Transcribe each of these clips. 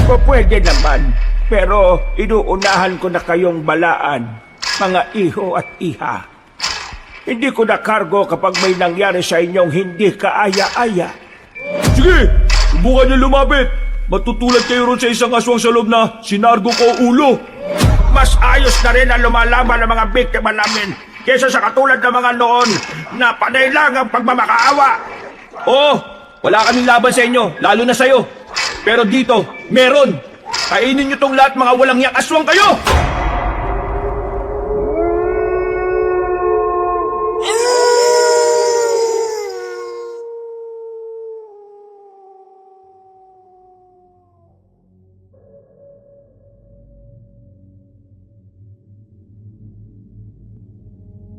Pwede naman, pero inuunahan ko na kayong balaan, mga iho at iha. Hindi ko na kargo kapag may nangyari sa inyong hindi kaaya-aya. Sige, subukan niyo lumapit. Matutulad kayo ron sa isang aswang sa loob na sinargo ko ulo. Mas ayos na rin ang lumalaban ng mga biktima namin kaysa sa katulad ng mga noon na panay lang ang pagmamakaawa. Oo, wala kaming laban sa inyo, lalo na sa'yo. Pero dito, meron. Kainin niyo tong lahat, mga walang yak aswang kayo!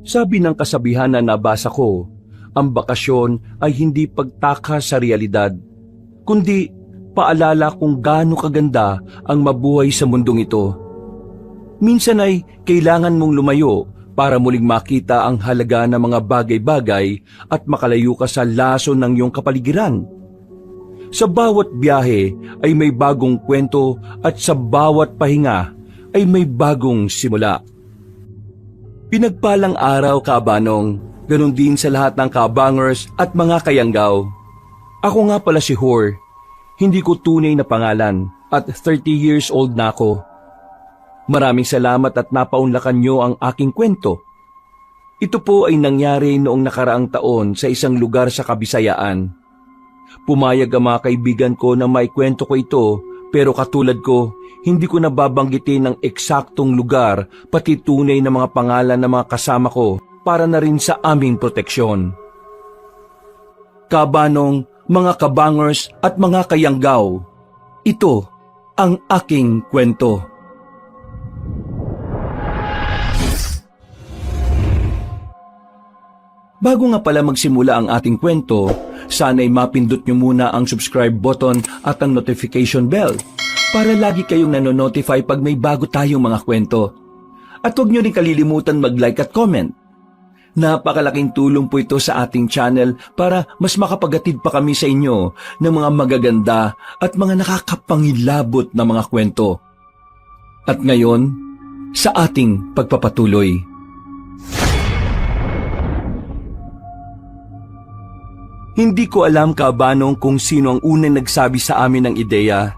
Sabi ng kasabihan na nabasa ko, ang bakasyon ay hindi pagtaka sa realidad, kundi paalala kung gaano kaganda ang mabuhay sa mundong ito. Minsan ay kailangan mong lumayo para muling makita ang halaga ng mga bagay-bagay at makalayo ka sa laso ng iyong kapaligiran. Sa bawat biyahe ay may bagong kwento at sa bawat pahinga ay may bagong simula. Pinagpalang araw, Kaabanong, ganun din sa lahat ng Kaabangers at mga kayanggaw. Ako nga pala si Hor, hindi ko tunay na pangalan at 30 years old na ako. Maraming salamat at napaunlakan nyo ang aking kwento. Ito po ay nangyari noong nakaraang taon sa isang lugar sa Kabisayaan. Pumayag ang mga kaibigan ko na maikwento ko ito, pero katulad ko, hindi ko nababanggitin ang eksaktong lugar pati tunay na mga pangalan ng mga kasama ko para na rin sa aming proteksyon. Kaabanong, mga kabangers at mga kayanggaw, ito ang aking kwento. Bago nga pala magsimula ang ating kwento, sana'y mapindot nyo muna ang subscribe button at ang notification bell para lagi kayong nanonotify pag may bago tayong mga kwento. At huwag nyo rin kalilimutan mag-like at comment. Napakalaking tulong po ito sa ating channel para mas makapagatid pa kami sa inyo ng mga magaganda at mga nakakapangilabot na mga kwento. At ngayon, sa ating pagpapatuloy. Hindi ko alam, Kaabanong, kung sino ang unang nagsabi sa amin ng ideya.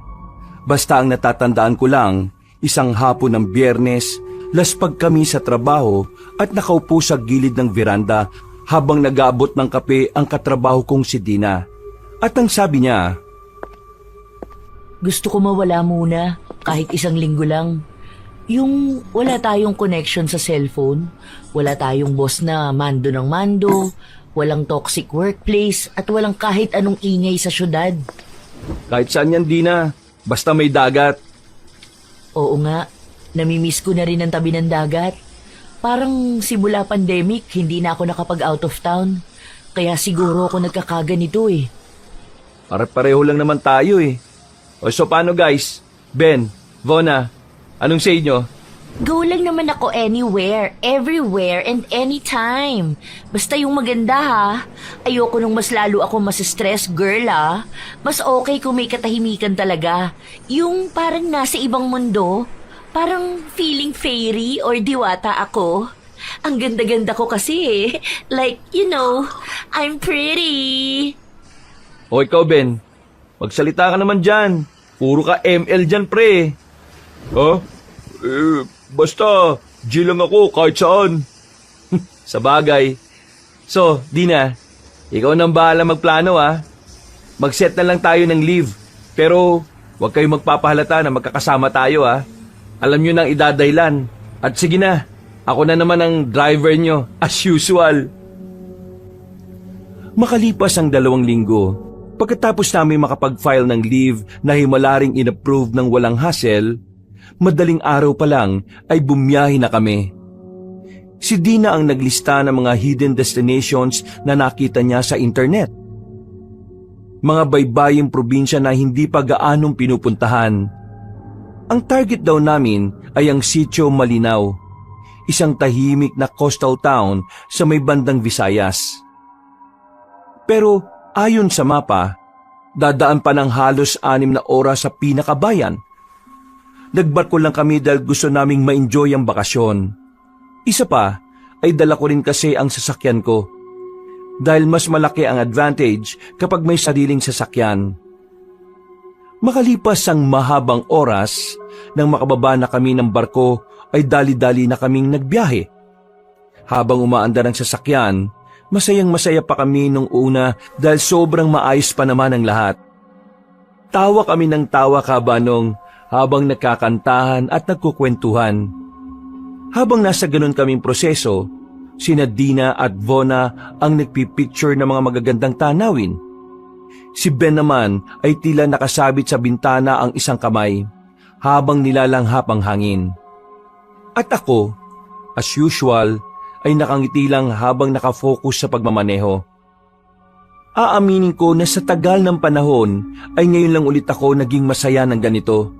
Basta ang natatandaan ko lang, isang hapon ng Biyernes, laspag kami sa trabaho at nakaupo sa gilid ng veranda habang nag-aabot ng kape ang katrabaho kong si Dina. At ang sabi niya, gusto ko mawala muna, kahit isang linggo lang. Yung wala tayong connection sa cellphone, wala tayong boss na mando ng mando, walang toxic workplace at walang kahit anong ingay sa syudad. kahit saan yan, Dina, basta may dagat. Oo nga, namimiss ko na rin ang tabi ng dagat. Parang simula pandemic, hindi na ako nakapag out of town. Kaya siguro ako nagkakaganito eh. Pare-pareho lang naman tayo eh. O so paano guys? Ben, Vona, anong sa inyo? Go lang naman ako anywhere, everywhere, and anytime. Basta yung maganda ha. Ayoko nung mas lalo ako mas-stress, girl ha. Mas okay kung may katahimikan talaga. Yung parang nasa ibang mundo. Parang feeling fairy or diwata ako. Ang ganda-ganda ko kasi eh. Like, you know, I'm pretty. O ikaw, Ben, magsalita ka naman dyan. Puro ka ML dyan, pre. Ha? Basta, G lang ako kahit saan. Sa bagay. So, Dina, ikaw nang bahala magplano ha. Mag-set na lang tayo ng leave. Pero, huwag kayong magpapahalata na magkakasama tayo ha. Alam nyo nang idadaylan. At sige na, ako na naman ang driver nyo, as usual. Makalipas ang 2 linggo, pagkatapos namin makapag-file ng leave na himalaring in-approve ng walang hassle, madaling araw pa lang ay bumiyahe na kami. Si Dina ang naglista ng mga hidden destinations na nakita niya sa internet. Mga baybaying probinsya na hindi pa gaanong pinupuntahan. Ang target daw namin ay ang Sitio Malinaw, isang tahimik na coastal town sa may bandang Visayas. Pero ayon sa mapa, Dadaan pa ng halos 6 na oras sa pinakabayan. Nagbarko lang kami dahil gusto naming ma-enjoy ang bakasyon. Isa pa ay dala ko rin kasi ang sasakyan ko. Dahil mas malaki ang advantage kapag may sariling sasakyan. Makalipas ang mahabang oras, nang makababa na kami ng barko ay dali-dali na kaming nagbiyahe. Habang umaandar ang sasakyan, masayang-masaya pa kami nung una dahil sobrang maayos pa naman ang lahat. Tawa kami ng tawa, Kabanong, habang nagkakantahan at nagkukwentuhan. Habang nasa ganun kaming proseso, sina Dina at Vona ang nagpipicture ng mga magagandang tanawin. Si Ben naman ay tila nakasabit sa bintana ang isang kamay habang nilalanghap ang hangin. At ako, as usual, ay nakangiti lang habang nakafocus sa pagmamaneho. Aaminin ko na sa tagal ng panahon ay ngayon lang ulit ako naging masaya ng ganito.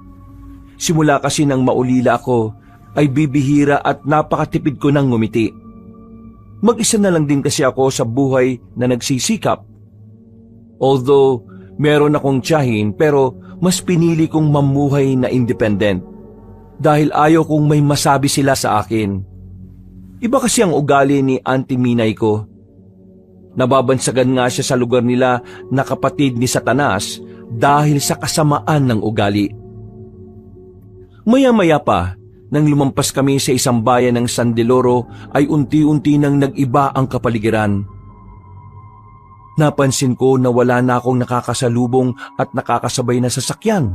Simula kasi nang maulila ako ay bibihira at napakatipid ko nang ngumiti. Mag-isa na lang din kasi ako sa buhay na nagsisikap. Although meron akong tiyahin pero mas pinili kong mamuhay na independent dahil ayaw kong may masabi sila sa akin. Iba kasi ang ugali ni Auntie Minay ko. Nababansagan nga siya sa lugar nila na kapatid ni Satanas dahil sa kasamaan ng ugali. Maya-maya pa, nang lumampas kami sa isang bayan ng San Deloro ay unti-unti nang nag-iba ang kapaligiran. Napansin ko na wala na akong nakakasalubong at nakakasabay na sasakyan.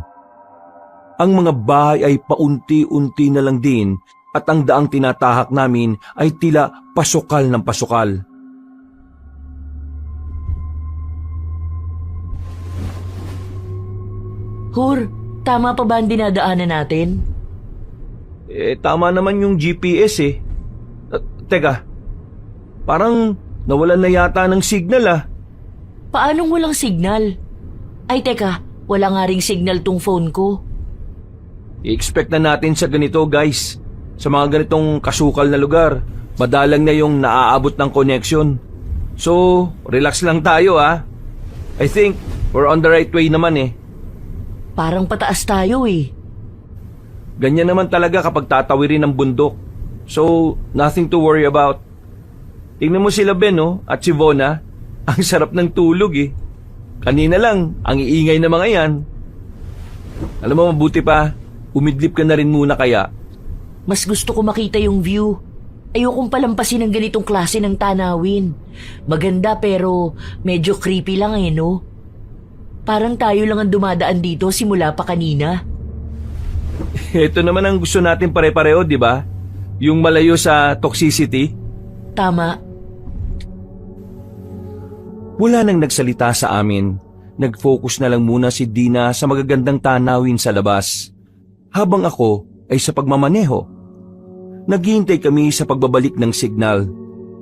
Ang mga bahay ay paunti-unti na lang din at ang daang tinatahak namin ay tila pasukal ng pasukal. Hur, tama pa ba ang dinadaanan natin? Tama naman yung GPS eh. Teka, parang nawalan na yata ng signal ah. Paanong walang signal? Ay teka, wala nga ring signal tong phone ko. I-expect na natin sa ganito guys. Sa mga ganitong kasukal na lugar, madalang na yung naaabot ng connection. So, relax lang tayo ah. I think we're on the right way naman eh. Parang pataas tayo eh. Ganyan naman talaga kapag tatawirin ng bundok. So, nothing to worry about. Tingnan mo sila Ben at si Vona. Ang sarap ng tulog eh. Kanina lang, ang iingay na mga yan. Alam mo, mabuti pa, umidlip ka na rin muna kaya. Mas gusto ko makita yung view. Ayokong palampasin ng ganitong klase ng tanawin. Maganda pero medyo creepy lang eh, no? Parang tayo lang ang dumadaan dito simula pa kanina. Ito naman ang gusto natin pare-pareho, di ba? Yung malayo sa toxicity. Tama. Wala nang nagsalita sa amin. Nag-focus na lang muna si Dina sa magagandang tanawin sa labas. Habang ako ay sa pagmamaneho. Naghihintay kami sa pagbabalik ng signal.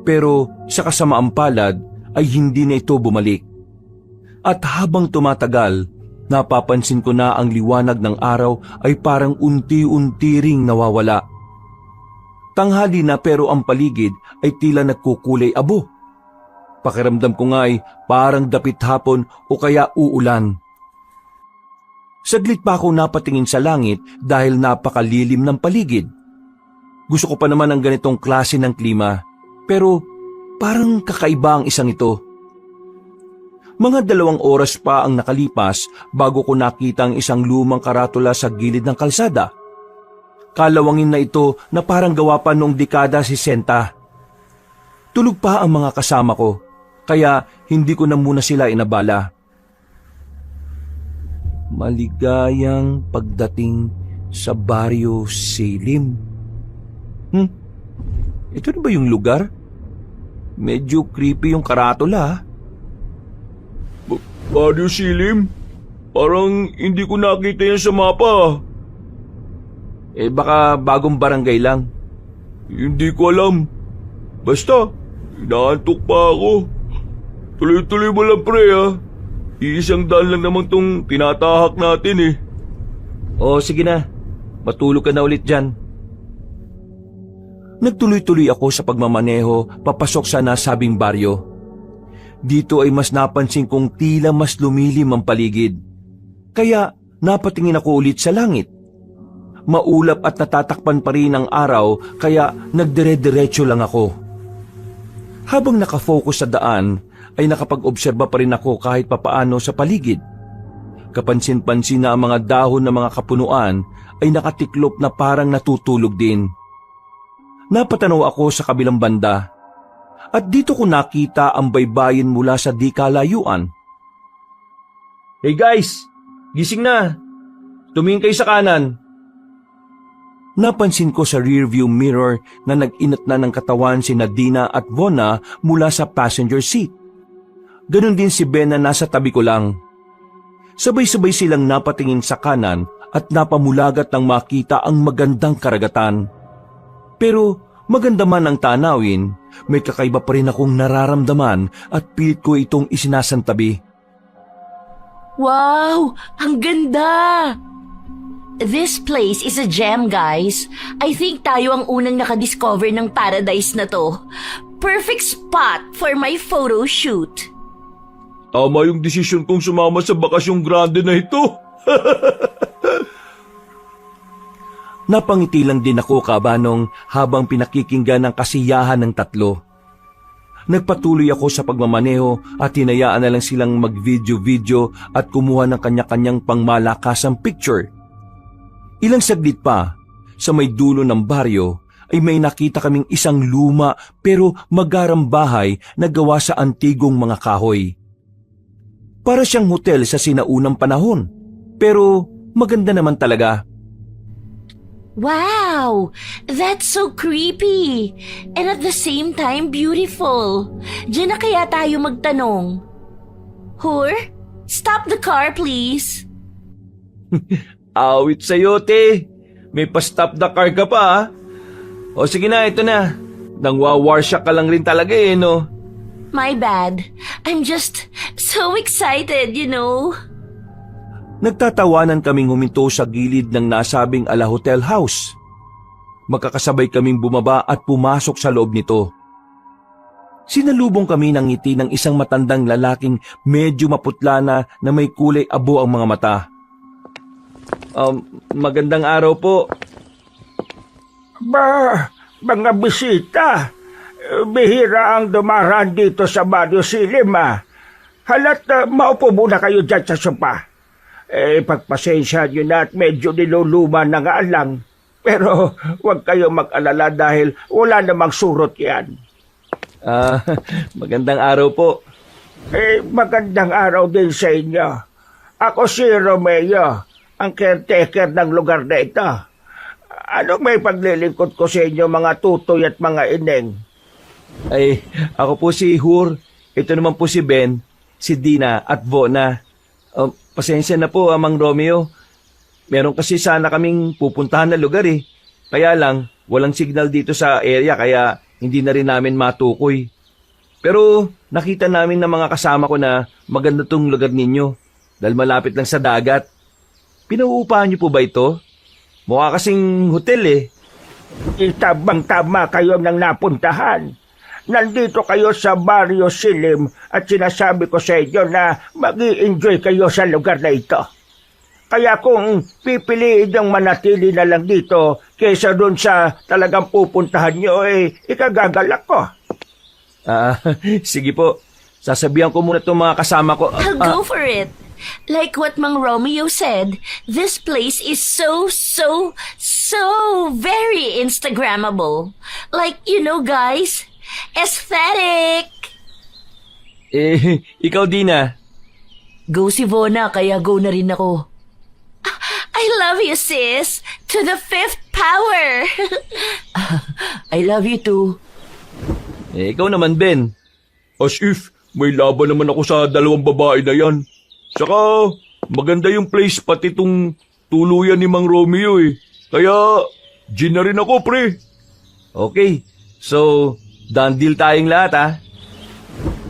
Pero sa kasamaang palad ay hindi na ito bumalik. At habang tumatagal, napapansin ko na ang liwanag ng araw ay parang unti-unti ring nawawala. Tanghali na pero ang paligid ay tila nagkukulay abo. Pakiramdam ko nga ay parang dapit hapon o kaya uulan. Saglit pa ako napatingin sa langit dahil napakalilim ng paligid. Gusto ko pa naman ang ganitong klase ng klima, pero parang kakaiba ang isang ito. Mga 2 oras pa ang nakalipas bago ko nakita ang isang lumang karatula sa gilid ng kalsada. Kalawangin na ito na parang gawa pa noong dekada 60. Tulog pa ang mga kasama ko, kaya hindi ko na muna sila inabala. Maligayang pagdating sa Barrio Silim. Ito na ba yung lugar? Medyo creepy yung karatula. Barrio Silim? Parang hindi ko nakita yan sa mapa. Baka bagong barangay lang. Hindi ko alam. Basta, inaantok pa ako. Tuloy-tuloy mo lang pre ha. Iisang daan lang naman tong tinatahak natin eh. Sige na. Matulog ka na ulit dyan. Nagtuloy-tuloy ako sa pagmamaneho papasok sa nasabing baryo. Dito ay mas napansin kong tila mas lumilim ang paligid. Kaya napatingin ako ulit sa langit. Maulap at natatakpan pa rin ang araw kaya nagdire-diretso lang ako. Habang nakafocus sa daan ay nakapag-obserba pa rin ako kahit papaano sa paligid. Kapansin-pansin na ang mga dahon ng mga kapunuan ay nakatiklop na parang natutulog din. Napatanaw ako sa kabilang banda at dito ko nakita ang baybayin mula sa di kalayuan. Hey guys! Gising na! Tumingin kayo sa kanan! Napansin ko sa rearview mirror na nag-inat na ng katawan si Nadina at Vona mula sa passenger seat. Ganon din si Ben na nasa tabi ko lang. Sabay-sabay silang napatingin sa kanan at napamulagat nang makita ang magandang karagatan. Pero maganda man ang tanawin, may kakaiba pa rin akong nararamdaman at pilit ko itong isinasantabi. Wow! Ang ganda! This place is a gem, guys. I think tayo ang unang nakadiscover ng paradise na to. Perfect spot for my photo shoot. Tama yung desisyon kong sumama sa bakasyong grande na ito. Napangiti lang din ako, Kabanong, habang pinakikinggan ang kasiyahan ng tatlo. Nagpatuloy ako sa pagmamaneho at hinayaan na lang silang mag-video-video at kumuha ng kanya-kanyang pangmalakasang picture. Ilang saglit pa, sa may dulo ng baryo, ay may nakita kaming isang luma pero magarang bahay na gawa sa antigong mga kahoy. Para siyang hotel sa sinaunang panahon, pero maganda naman talaga. Wow! That's so creepy! And at the same time, beautiful. Diyan na kaya tayo magtanong. Hur, stop the car, please. Awit sa'yo, te. May pa-stop the car ka pa, ha? O sige na, ito na. Nang wawarsya ka lang rin talaga no? My bad. I'm just so excited, you know. Nagtatawanan kaming huminto sa gilid ng nasabing ala hotel house. Magkakasabay kaming bumaba at pumasok sa loob nito. Sinalubong kami ng ngiti ng isang matandang lalaking medyo maputla na may kulay abo ang mga mata. Magandang araw po. Ba, mga bisita. Bihira ang dumaraan dito sa Barrio Silim, Halat maupo muna kayo dyan sa sopa. Pagpasensya nyo na at medyo niluluma na nga lang. Pero huwag kayo mag-alala dahil wala namang surot yan. Magandang araw po. Magandang araw din sa inyo. Ako si Romeo, ang caretaker ng lugar na ito. Anong may paglilingkod ko sa inyo mga tutoy at mga ineng? Ay, ako po si Hur. Ito naman po si Ben, si Dina at Vona. Pasensya na po, Mang Romeo. Meron kasi sana kaming pupuntahan na lugar Kaya lang, walang signal dito sa area kaya hindi na rin namin matukoy. Pero nakita namin ng mga kasama ko na maganda tong lugar ninyo dahil malapit lang sa dagat. Pinauupahan niyo po ba ito? Mukha kasing hotel Itabang-tama kayo ng napuntahan. Nandito kayo sa Barrio Silim at sinasabi ko sa inyo na mag-i-enjoy kayo sa lugar na ito. Kaya kung pipiliin yung manatili na lang dito kaysa dun sa talagang pupuntahan nyo, ikagagalak ko. Sige po. Sasabihan ko muna itong mga kasama ko. I'll go for it. Like what Mang Romeo said, this place is so very Instagrammable. Like, you know, guys, aesthetic. Ikaw Dina. Go si Vona, kaya go na rin ako. I love you, sis. To the 5th power. I love you too. Ikaw naman, Ben. As if may laban naman ako sa dalawang babae na yan. Saka maganda yung place pati itong tuluyan ni Mang Romeo Kaya gin na rin ako, pre. Okay. So, done deal tayong lahat,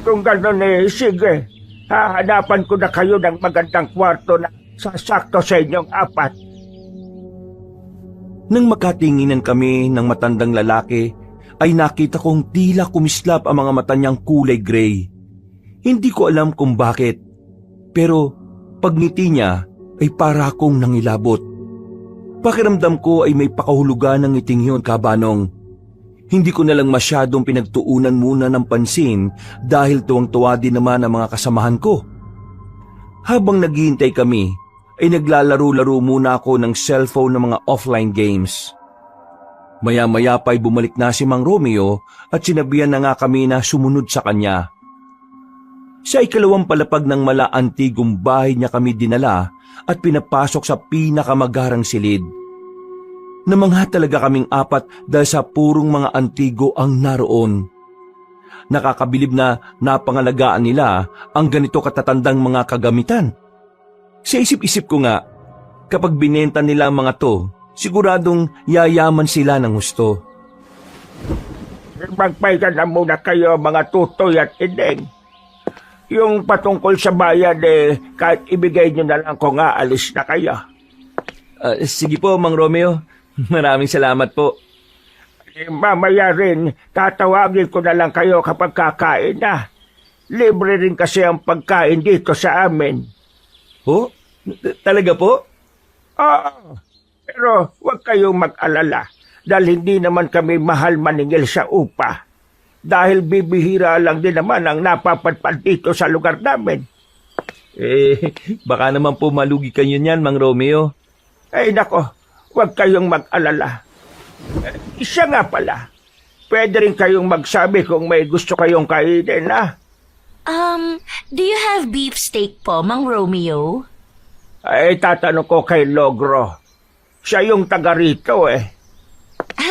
Kung gano'n sige. Hahanapan ko na kayo ng magandang kwarto na sasakto sa inyong 4. Nang makatinginan kami ng matandang lalaki, ay nakita kong tila kumislap ang mga mata niyang kulay gray. Hindi ko alam kung bakit, pero pagngiti niya ay para akong nangilabot. Pakiramdam ko ay may pakahulugan ng ngiting yun, Kabanong. Hindi ko na lang masyadong pinagtuunan muna ng pansin dahil tuwang-tuwa din naman ang mga kasamahan ko. Habang naghihintay kami, ay naglalaro-laro muna ako ng cellphone ng mga offline games. Maya-maya pa'y bumalik na si Mang Romeo at sinabihan na nga kami na sumunod sa kanya. Sa ikalawang palapag ng mala-antigong bahay niya kami dinala at pinapasok sa pinakamagarang silid. Namangha talaga kaming apat dahil sa purong mga antigo ang naroon. Nakakabilib na napangalagaan nila ang ganito katatandang mga kagamitan. Sa isip-isip ko nga, kapag binenta nila ang mga to, siguradong yayaman sila ng gusto. Magpahinga na muna kayo mga tutoy at ineng. Yung patungkol sa bayan kahit ibigay nyo na lang kung aalis na kayo. Sige po, Mang Romeo. Maraming salamat po. Mamaya rin, tatawagin ko na lang kayo kapag kakain na. Libre rin kasi ang pagkain dito sa amin. Oh? Talaga po? Oo, pero huwag kayong mag-alala dahil hindi naman kami mahal maningil sa upa. Dahil bibihira lang din naman ang napapadpad dito sa lugar namin. Baka naman po malugi kayo niyan, Mang Romeo. Ay nako, huwag kayong mag-alala. Isa nga pala, pwede rin kayong magsabi kung may gusto kayong kainin, ha? Do you have beefsteak po, Mang Romeo? Ay, tatanong ko kay Logro. Siya yung taga rito,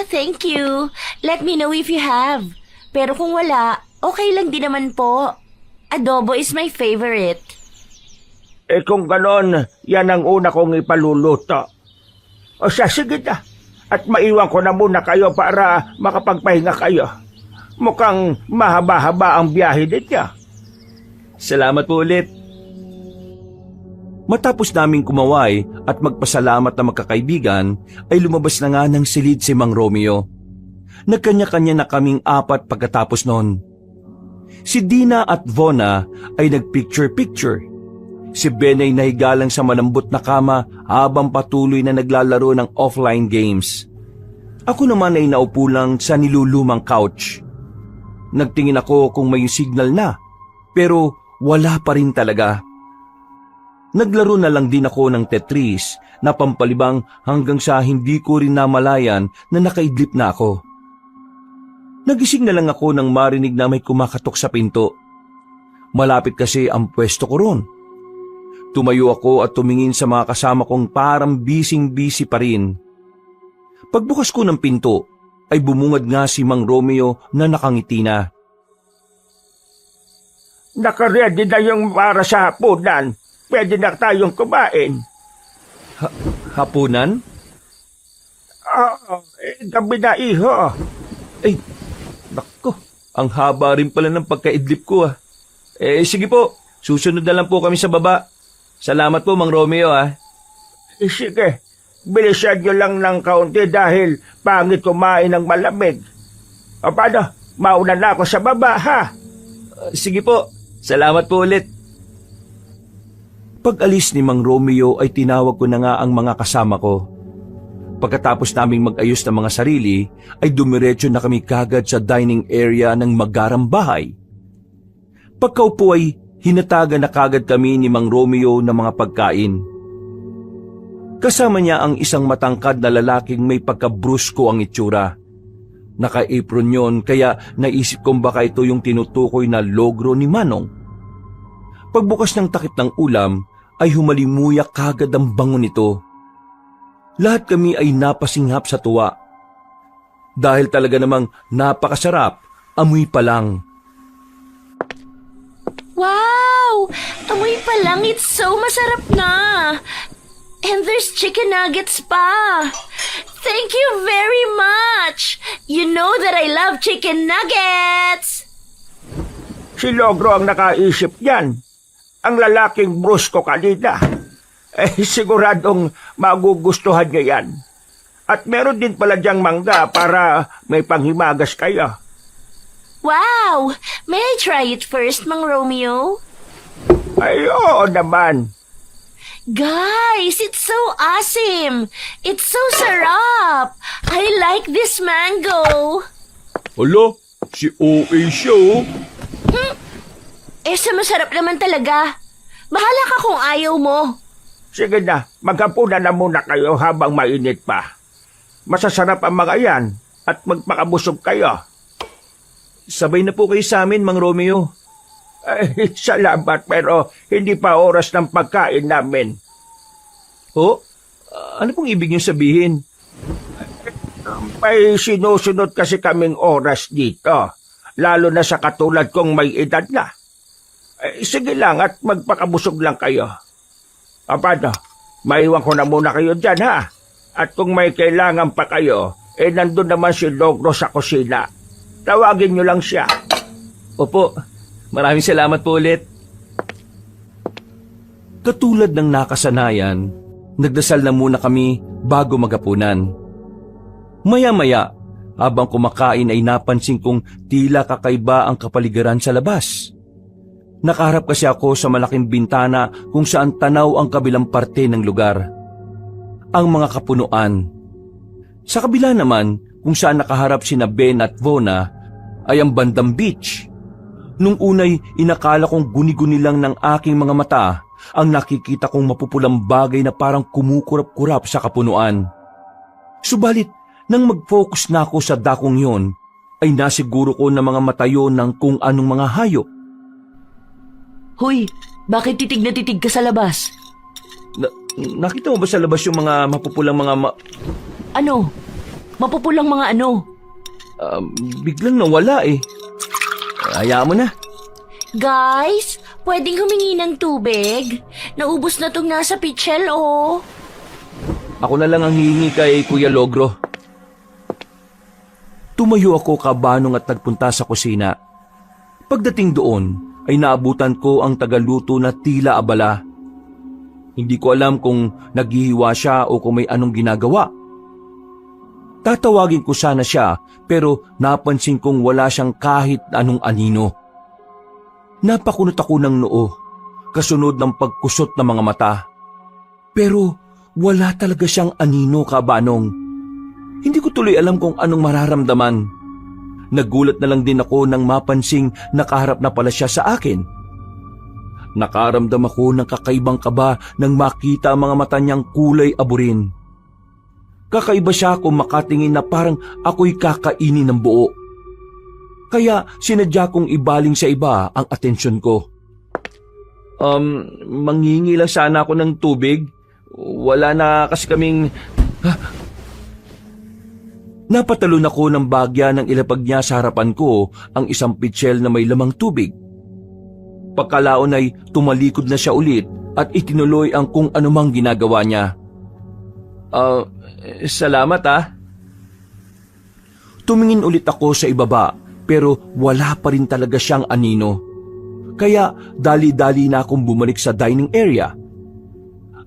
Thank you. Let me know if you have. Pero kung wala, okay lang din naman po. Adobo is my favorite. Kung ganon, yan ang una kong ipaluluto. O siya, sige na. At maiwan ko na muna kayo para makapagpahinga kayo. Mukhang mahaba-haba ang biyahe ninyo. Salamat po ulit. Matapos naming kumaway at magpasalamat na magkakaibigan, ay lumabas na nga ng silid si Mang Romeo. Nagkanya-kanya na kaming apat pagkatapos noon. Si Dina at Vona ay nagpicture-picture. Si Ben ay nahiga lang sa malambot na kama habang patuloy na naglalaro ng offline games. Ako naman ay naupo lang sa nilulumang couch. Nagtingin ako kung may signal na, pero wala pa rin talaga. Naglaro na lang din ako ng Tetris na pampalibang hanggang sa hindi ko rin namalayan na nakaidlip na ako. Nagising na lang ako nang marinig na may kumakatok sa pinto. Malapit kasi ang pwesto ko ron. Tumayo ako at tumingin sa mga kasama kong parang bising-busy pa rin. Pagbukas ko ng pinto, ay bumungad nga si Mang Romeo na nakangiti na. Nakaready na yung para sa hapunan. Pwede na tayong kumain. Hapunan? Oo, gabi na iho. Ay, nako, ang haba rin pala ng pagkaidlip ko ah. Sige po, susunod na lang po kami sa baba. Salamat po, Mang Romeo ah. Sige, bilisan nyo lang ng kaunti dahil pangit kumain ng malamig. O paano, mauna na ako sa baba ha? Sige po, salamat po ulit. Pag-alis ni Mang Romeo ay tinawag ko na nga ang mga kasama ko. Pagkatapos naming mag-ayos ng mga sarili, ay dumiretso na kami kagad sa dining area ng magarang bahay. Pagkaupo ay hinatagan na kagad kami ni Mang Romeo ng mga pagkain. Kasama niya ang isang matangkad na lalaking may pagkabrusko ang itsura. Naka-apron yon kaya naisip kong baka ito yung tinutukoy na Logro ni Manong. Pagbukas ng takip ng ulam, ay humalimuyak kagad ang bango nito. Lahat kami ay napasinghap sa tuwa. Dahil talaga namang napakasarap, amoy pa lang. Wow! Amoy pa lang, it's so masarap na! And there's chicken nuggets pa! Thank you very much! You know that I love chicken nuggets! Si Logro ang nakaisip yan. Ang lalaking brusko kanina. Siguradong magugustuhan niya yan. At meron din pala diyang mangga para may panghimagas kayo. Wow! May I try it first, Mang Romeo? Ay, oo naman. Guys, it's so awesome! It's so sarap! I like this mango! Hala, si OA siya oh. Sa masarap naman talaga. Bahala ka kung ayaw mo. Sige na, maghapunan na muna kayo habang mainit pa. Masasarap ang mga yan at magpakabusog kayo. Sabay na po kayo sa amin, Mang Romeo. Ay, salamat pero hindi pa oras ng pagkain namin. Oh, ano pong ibig niyo sabihin? May sinusunod kasi kaming oras dito. Lalo na sa katulad kong may edad na. Sige lang at magpakabusog lang kayo. Paano? Maiwan ko na muna kayo dyan ha. At kung may kailangan pa kayo, nandun naman si Logro sa kusina. Tawagin nyo lang siya. Opo, maraming salamat po ulit. Katulad ng nakasanayan, nagdasal na muna kami bago magapunan. Maya-maya, habang kumakain ay napansin kong tila kakaiba ang kapaligiran sa labas. Nakaharap kasi ako sa malaking bintana kung saan tanaw ang kabilang parte ng lugar. Ang mga kapunuan. Sa kabila naman, kung saan nakaharap sina Ben at Vona, ay ang bandang beach. Nung unay, inakala kong guni-guni lang ng aking mga mata ang nakikita kong mapupulang bagay na parang kumukurap-kurap sa kapunuan. Subalit, nang mag-focus na ako sa dakong yon, ay nasiguro ko na mga mata yon ng kung anong mga hayop. Hoy, bakit titig na titig ka sa labas? Nakita mo ba sa labas yung mga mapupulang mga Ano? Mapupulang mga ano? biglang nawala eh. Hayaan mo na. Guys, pwedeng humingi ng tubig? Naubos na tong nasa pitchel, oh. Ako na lang ang hihingi kay Kuya Logro. Tumayo ako kabanong at nagpunta sa kusina. Pagdating doon, ay naabutan ko ang tagaluto na tila abala. Hindi ko alam kung naghihiwa siya o kung may anong ginagawa. Tatawagin ko sana siya pero napansin kong wala siyang kahit anong anino. Napakunot ako ng noo, kasunod ng pagkusot ng mga mata. Pero wala talaga siyang anino, kabanong. Hindi ko tuloy alam kung anong mararamdaman. Nagulat na lang din ako nang mapansing nakaharap na pala siya sa akin. Nakaramdam ako ng kakaibang kaba nang makita ang mga mata niyang kulay aburin. Kakaiba siya kung makatingin na parang ako'y kakainin ng buo. Kaya sinadya kong ibaling sa iba ang atensyon ko. Manghingi lang sana ako ng tubig. Wala na kasi kaming... Napatalon ako ng bagya nang ilapag niya sa harapan ko ang isang pitsil na may lamang tubig. Pagkalaon ay tumalikod na siya ulit at itinuloy ang kung anumang ginagawa niya. Salamat ah. Tumingin ulit ako sa ibaba pero wala pa rin talaga siyang anino. Kaya dali-dali na akong bumalik sa dining area.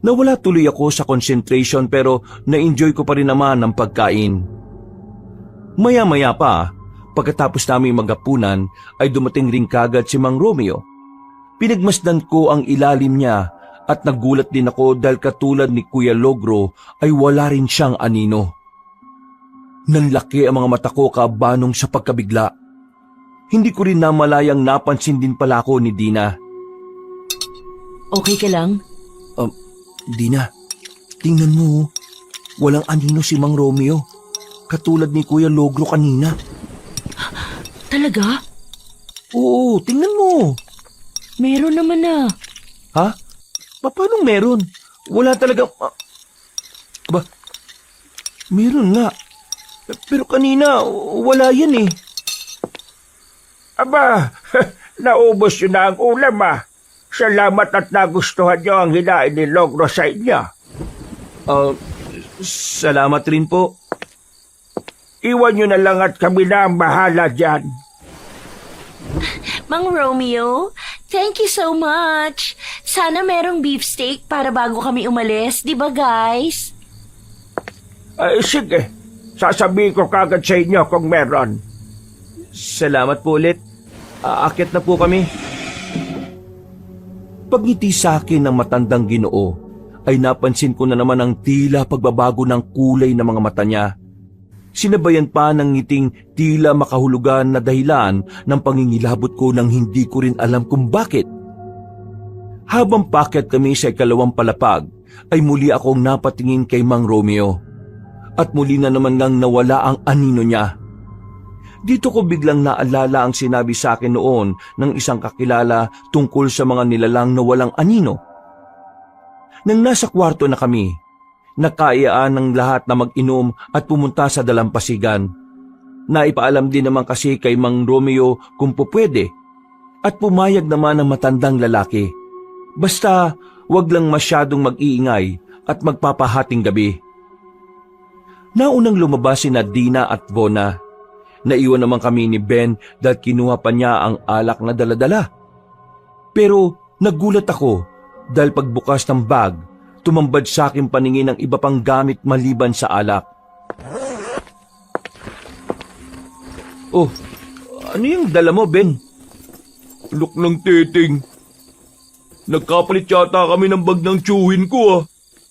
Nawala tuloy ako sa concentration pero na-enjoy ko pa rin naman ang pagkain. Maya-maya pa, pagkatapos namin magapunan ay dumating rin kagad si Mang Romeo. Pinagmasdan ko ang ilalim niya at nagulat din ako dahil katulad ni Kuya Logro ay wala rin siyang anino. Nanlaki ang mga mata ko kabanong sa pagkabigla. Hindi ko rin namalayang napansin din pala ako ni Dina. Okay ka lang? Dina, tingnan mo, walang anino si Mang Romeo. Katulad ni Kuya Logro kanina. Talaga? Oo, tingnan mo. Meron naman na. Ha? Paano meron? Wala talagang... meron nga. Pero kanina, wala yan eh. Aba, naubos yun na ang ulam ah. Salamat at nagustuhan niyo ang hinain ni Logro sa inyo. Salamat rin po. Iwan nyo na lang at kami na ang bahala dyan. Mang Romeo, thank you so much. Sana merong beefsteak para bago kami umalis, di ba guys? Ay, sige. Sasabihin ko kagad sa inyo kung meron. Salamat po ulit. Aakyat na po kami. Pagngiti sa akin ng matandang Ginoo, ay napansin ko na naman ang tila pagbabago ng kulay ng mga mata niya. Sinabayan pa ng ngiting tila makahulugan na dahilan ng pangingilabot ko nang hindi ko rin alam kung bakit. Habang paakyat kami sa ikalawang palapag, ay muli akong napatingin kay Mang Romeo. At muli na naman ngang nawala ang anino niya. Dito ko biglang naalala ang sinabi sa akin noon ng isang kakilala tungkol sa mga nilalang na walang anino. Nang nasa kwarto na kami, nakaiyaan ng lahat na mag-inom at pumunta sa dalampasigan. Naipaalam din naman kasi kay Mang Romeo kung pupwede at pumayag naman ang matandang lalaki. Basta wag lang masyadong mag-iingay at magpapahating gabi. Naunang lumabas sina Dina at Bona. Naiwan naman kami ni Ben dahil kinuha pa niya ang alak na daladala. Pero nagulat ako dahil pagbukas ng bag, tumambad sa akin paningin ng iba pang gamit maliban sa alak. Oh, ano yung dala mo, Ben? Look ng titing. Nagkapalit yata kami ng bag ng tsuhin ko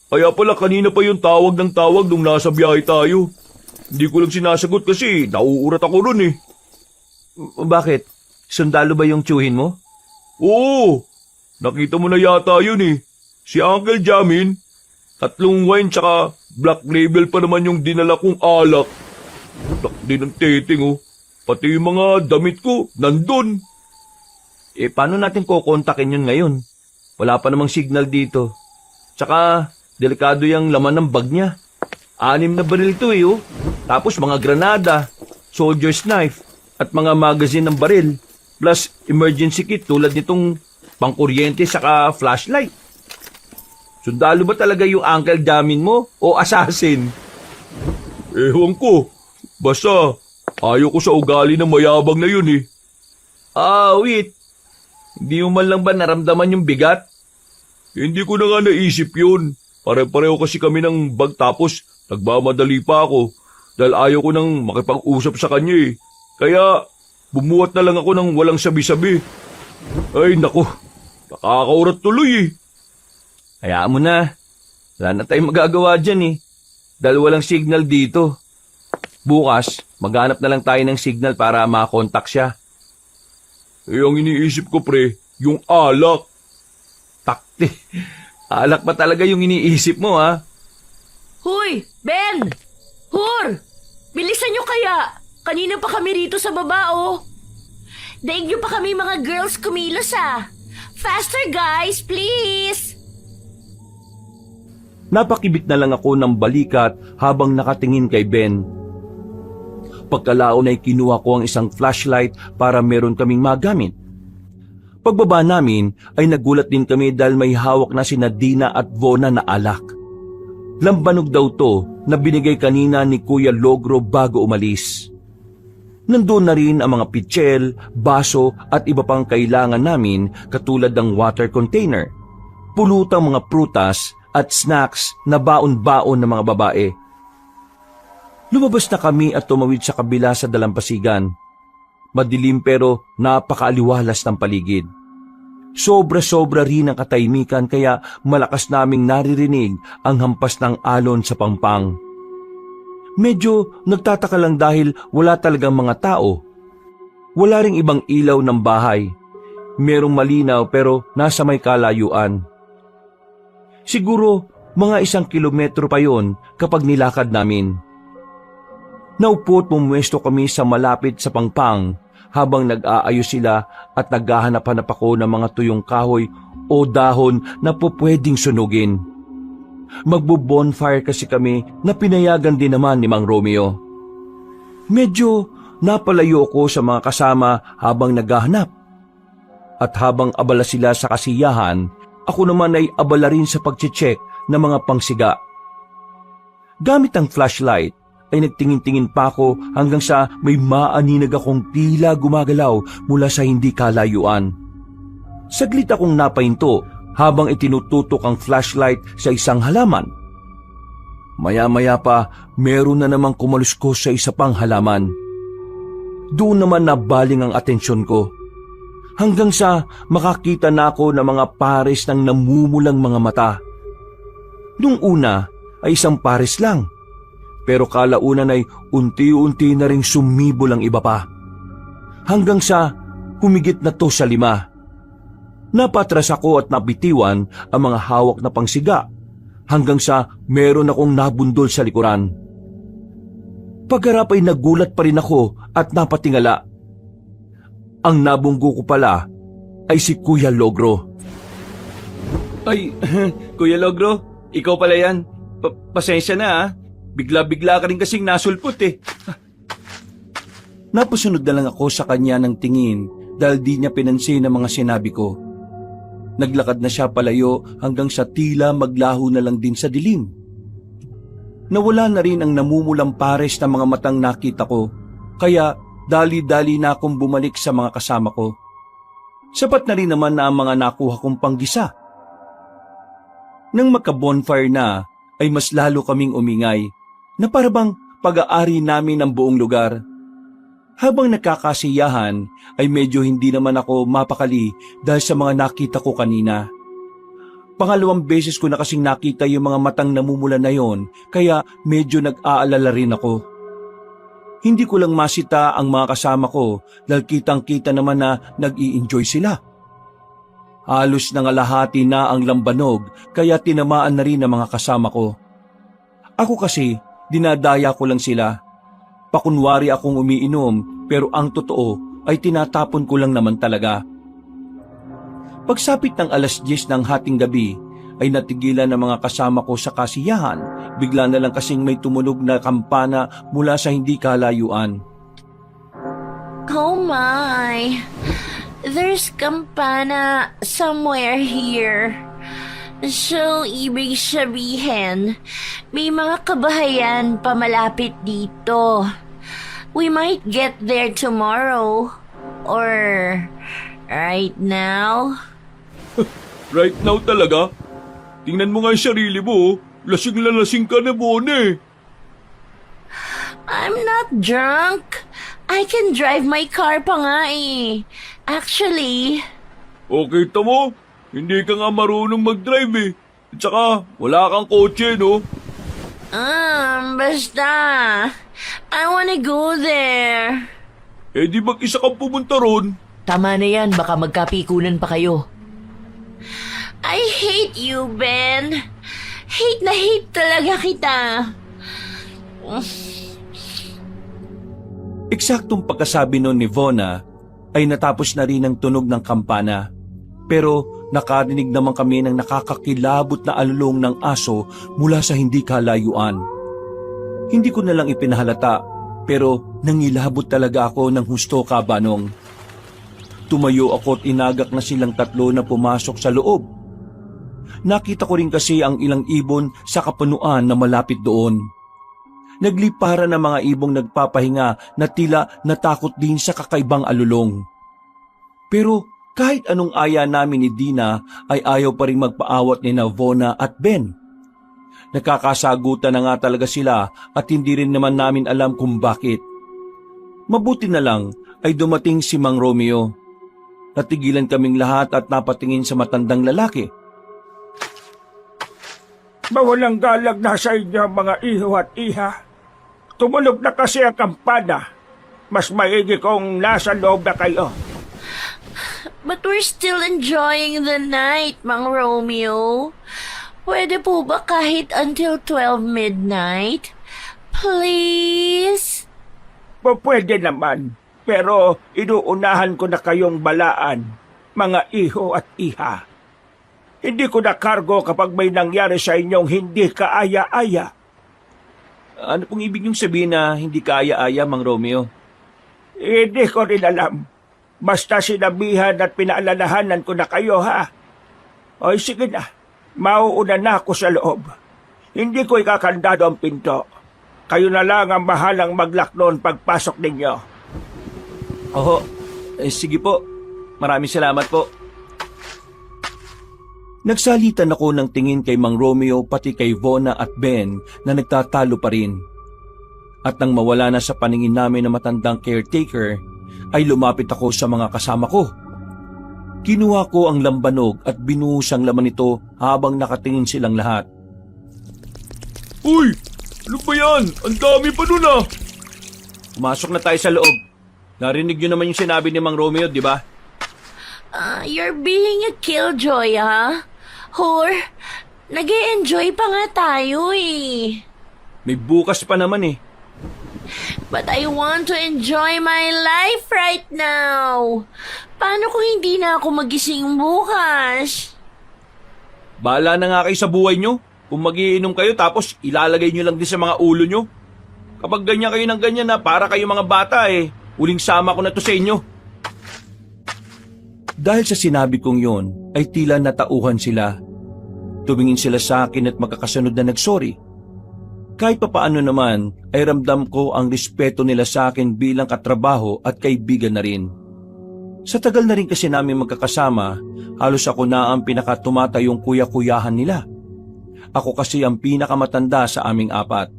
Kaya pala kanina pa yung tawag ng tawag nung nasa biyahe tayo. Hindi ko lang sinasagot kasi nauurat ako ron Bakit? Sundalo ba yung tsuhin mo? Oo, nakita mo na yata yun Si Uncle Jamin, 3 wine tsaka black label pa naman yung dinala kong alak. Black din ng titing Pati yung mga damit ko, nandun. Paano natin kukontakin yun ngayon? Wala pa namang signal dito. Tsaka, delikado yung laman ng bag niya. 6 na baril to Tapos mga granada, soldier's knife, at mga magazine ng baril. Plus emergency kit tulad nitong pangkuryente saka flashlight. Sundalo ba talaga yung Uncle Jamin mo o assassin? Ewan ko. Basta, ayaw ko sa ugali ng mayabang na yun Wait. Hindi mo man lang ba naramdaman yung bigat? Hindi ko na nga naisip yun. Pare-pareho kasi kami ng bag tapos nagmamadali pa ako dahil ayaw ko nang makipag-usap sa kanya Kaya bumuhat na lang ako ng walang sabi-sabi. Ay nako, nakakaurat tuloy Hayaan mo na. Wala na tayong magagawa dyan Dahil walang signal dito. Bukas, maghanap na lang tayo ng signal para makakontak siya. Ang iniisip ko pre, yung alak. Takti. Alak pa talaga yung iniisip mo Huy! Ben! Hur! Bilisan nyo kaya! Kanina pa kami rito sa baba, Daig nyo pa kami mga girls kumilos, Faster, guys, please! Napakibit na lang ako ng balikat habang nakatingin kay Ben. Pagkalaon ay kinuha ko ang isang flashlight para meron kaming magamit. Pagbaba namin ay nagulat din kami dahil may hawak na sina Dina at Bona na alak. Lambanog daw to na binigay kanina ni Kuya Logro bago umalis. Nandoon na rin ang mga pitsil, baso at iba pang kailangan namin katulad ng water container, pulutang mga prutas at snacks na baon-baon ng mga babae. Lumabas na kami at tumawid sa kabila sa dalampasigan. Madilim pero napakaaliwalas ng paligid. Sobra-sobra rin ang katahimikan kaya malakas naming naririnig ang hampas ng alon sa pampang. Medyo nagtataka lang dahil wala talagang mga tao. Wala ring ibang ilaw ng bahay. Merong malinaw pero nasa may kalayuan. Siguro mga 1 kilometro pa yon kapag nilakad namin. Naupo't pumwesto kami sa malapit sa pangpang habang nag-aayos sila at naghahanap-hanap ako ng mga tuyong kahoy o dahon na pupwedeng sunugin. Magbo-bonfire kasi kami na pinayagan din naman ni Mang Romeo. Medyo napalayo ako sa mga kasama habang naghahanap. At habang abala sila sa kasiyahan, ako naman ay abala rin sa pagche-check ng mga pangsiga. Gamit ang flashlight, ay nagtingin-tingin pa ako hanggang sa may maaninag akong tila gumagalaw mula sa hindi kalayuan. Saglit akong napahinto habang itinututok ang flashlight sa isang halaman. Maya-maya pa, meron na namang kumaluskos sa isa pang halaman. doon naman nabaling ang atensyon ko. Hanggang sa makakita na ako ng mga pares ng namumulang mga mata. Nung una ay isang pares lang, pero kalaunan ay unti-unti na ring sumibol ang iba pa. Hanggang sa humigit na to sa 5. Napatras ako at napitiwan ang mga hawak na pangsiga hanggang sa meron akong nabundol sa likuran. Pagharap ay nagulat pa rin ako at napatingala. Ang nabunggo ko pala ay si Kuya Logro. Ay, Kuya Logro, ikaw pala yan. Pasensya na ha. Bigla-bigla ka rin kasing nasulpot eh. Napasunod na lang ako sa kanya ng tingin dahil di niya pinansin ang mga sinabi ko. Naglakad na siya palayo hanggang sa tila maglaho na lang din sa dilim. Nawala na rin ang namumulang pares na mga matang nakita ko, kaya dali-dali na akong bumalik sa mga kasama ko. Sapat na rin naman na ang mga nakuha kong panggisa. Nang magka-bonfire na, ay mas lalo kaming umingay, na parabang pag-aari namin ng buong lugar. Habang nakakasiyahan ay medyo hindi naman ako mapakali dahil sa mga nakita ko kanina. Pangalawang beses ko na kasing nakita yung mga matang namumula na yon, kaya medyo nag-aalala rin ako. Hindi ko lang masita ang mga kasama ko dahil kitang-kita naman na nag-i-enjoy sila. Halos nangalahati na ang lambanog kaya tinamaan na rin ang mga kasama ko. Ako kasi, dinadaya ko lang sila. Pakunwari akong umiinom pero ang totoo ay tinatapon ko lang naman talaga. Pagsapit ng 10:00 ng hating gabi ay natigilan ng mga kasama ko sa kasiyahan. Bigla na lang kasing may tumunog na kampana mula sa hindi kalayuan. Oh my! There's kampana somewhere here. So, ibig sabihin, may mga kabahayan pa malapit dito. We might get there tomorrow. Or right now. Right now talaga? Tingnan mo nga yung sarili mo, oh. Lasing na lasing ka na, Bone. I'm not drunk. I can drive my car pa nga eh. Actually, Okay ta mo, hindi ka nga marunong mag-drive eh. At saka, wala kang kotse, no? basta. I wanna go there. Eh di mag-isa kang pumunta ron. Tama na yan, baka magkapikunan pa kayo. I hate you, Ben. Hate na hate talaga kita. Eksaktong pagkasabi nun ni Vona ay natapos na rin ang tunog ng kampana. Pero nakarinig naman kami ng nakakakilabot na alulong ng aso mula sa hindi kalayuan. Hindi ko na lang ipinahalata pero nangilabot talaga ako ng husto kabanong. Tumayo ako at inagak na silang 3 na pumasok sa loob. Nakita ko rin kasi ang ilang ibon sa kapunuan na malapit doon. Naglipara na mga ibong nagpapahinga na tila natakot din sa kakaibang alulong. Pero kahit anong aya namin ni Dina ay ayaw pa rin magpaawat ni Vona at Ben. Nakakasagutan na nga talaga sila at hindi rin naman namin alam kung bakit. Mabuti na lang ay dumating si Mang Romeo. Natigilan kaming lahat at napatingin sa matandang lalaki. Mawalang galag na sa inyo mga iho at iha. Tumunog na kasi ang kampana. Mas maigi kong nasa loob na kayo. But we're still enjoying the night, Mang Romeo. Pwede po ba kahit until 12 midnight? Please? Pwede naman, pero inuunahan ko na kayong balaan, mga iho at iha. Hindi ko na kargo kapag may nangyari sa inyong hindi kaaya-aya. Ano pong ibig niyong sabihin na hindi kaaya-aya, Mang Romeo? Hindi ko rin alam. Basta sinabihan at pinaalalahanan ko na kayo, ha? Oy, sige na. Mauuna na ako sa loob. Hindi ko ikakandado ang pinto. Kayo na lang ang bahalang mag-lock noon pagpasok ninyo. Oo, sige po. Maraming salamat po. Nagsalitan ako ng tingin kay Mang Romeo pati kay Vona at Ben na nagtatalo pa rin. At nang mawala na sa paningin namin na matandang caretaker, ay lumapit ako sa mga kasama ko. Kinuha ko ang lambanog at binuhos ang laman nito habang nakatingin silang lahat. Uy! Ano ba yan? Ang dami pa nun ah! Pumasok na tayo sa loob. Narinig niyo naman yung sinabi ni Mang Romeo, di ba? You're being a killjoy, ha? Hor, nag-e-enjoy pa nga tayo eh. May bukas pa naman eh. But I want to enjoy my life right now. Paano kung hindi na ako magising bukas? Bahala na nga kayo sa buhay nyo. Kung magiinom kayo tapos ilalagay nyo lang din sa mga ulo nyo. Kapag ganyan kayo ng ganyan na para kayo mga bata eh, uling sama ko na to sa inyo. Dahil sa sinabi kong yon, ay tila natauhan sila. Tumingin sila sa akin at magkakasunod na nagsorry. Kahit papaano naman ay ramdam ko ang respeto nila sa akin bilang katrabaho at kaibigan na rin. Sa tagal na rin kasi namin magkakasama, halos ako na ang pinakatumatayong kuya-kuyahan nila. Ako kasi ang pinakamatanda sa aming apat.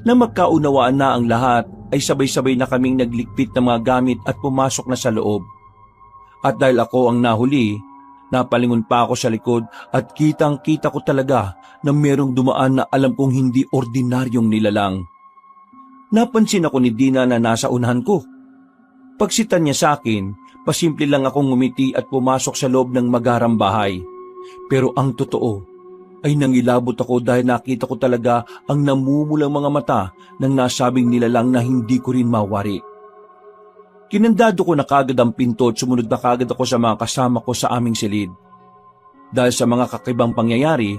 Nang magkaunawaan na ang lahat, ay sabay-sabay na kaming nagligpit ng mga gamit at pumasok na sa loob. At dahil ako ang nahuli, napalingon pa ako sa likod at kitang-kita ko talaga na merong dumaan na alam kong hindi ordinaryong nilalang. Napansin ako ni Dina na nasa unahan ko. Pagsitan niya sa akin, pasimple lang akong ngumiti at pumasok sa loob ng magarang bahay. Pero ang totoo ay nangilabot ako dahil nakita ko talaga ang namumulang mga mata ng nasabing nilalang na hindi ko rin mawari. Kinandado ko na kagad ang pinto at sumunod na kagad ako sa mga kasama ko sa aming silid. Dahil sa mga kakibang pangyayari,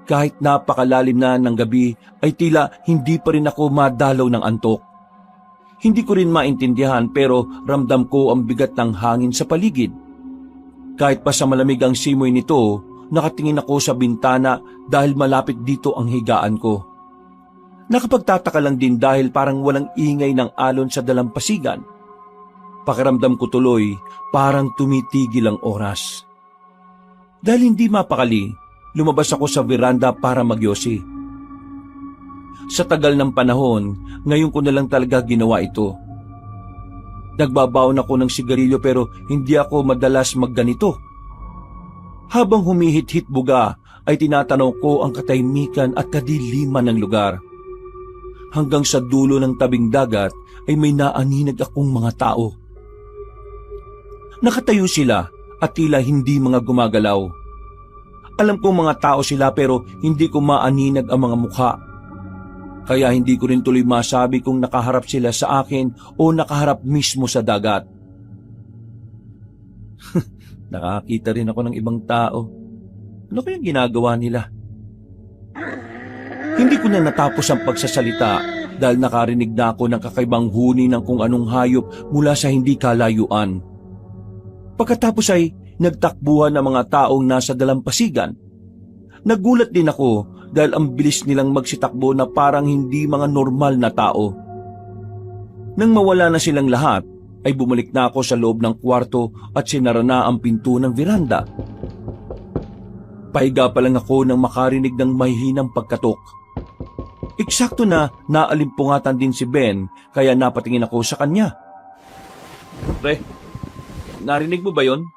kahit napakalalim na ng gabi ay tila hindi pa rin ako madalaw ng antok. Hindi ko rin maintindihan pero ramdam ko ang bigat ng hangin sa paligid. Kahit pa sa malamig ang simoy nito, nakatingin ako sa bintana dahil malapit dito ang higaan ko. Nakapagtataka lang din dahil parang walang ingay ng alon sa dalampasigan. Pakiramdam ko tuloy, parang tumitigil ang oras. Dahil hindi mapakali, lumabas ako sa veranda para magyosi. Sa tagal ng panahon, ngayon ko na lang talaga ginawa ito. Nagbabaon ako ng sigarilyo pero hindi ako madalas magganito. Habang humihit-hit buga, ay tinatanaw ko ang katahimikan at kadiliman ng lugar. Hanggang sa dulo ng tabing dagat ay may naaninag akong mga tao. Nakatayo sila at tila hindi mga gumagalaw. Alam kong mga tao sila pero hindi ko maaninag ang mga mukha. Kaya hindi ko rin tuloy masabi kung nakaharap sila sa akin o nakaharap mismo sa dagat. Nakakita rin ako ng ibang tao. Ano kayang ginagawa nila? Hindi ko na natapos ang pagsasalita dahil nakarinig na ako ng kakaibang huni ng kung anong hayop mula sa hindi kalayuan. Pagkatapos ay nagtakbuhan ng mga taong nasa dalampasigan. Nagulat din ako dahil ang bilis nilang magsitakbo na parang hindi mga normal na tao. Nang mawala na silang lahat, ay bumalik na ako sa loob ng kwarto at sinara na ang pinto ng veranda. Pahiga pa lang ako nang makarinig ng mahihinang pagkatok. Eksakto na naalimpungatan din si Ben kaya napatingin ako sa kanya. Pre, narinig mo ba yon?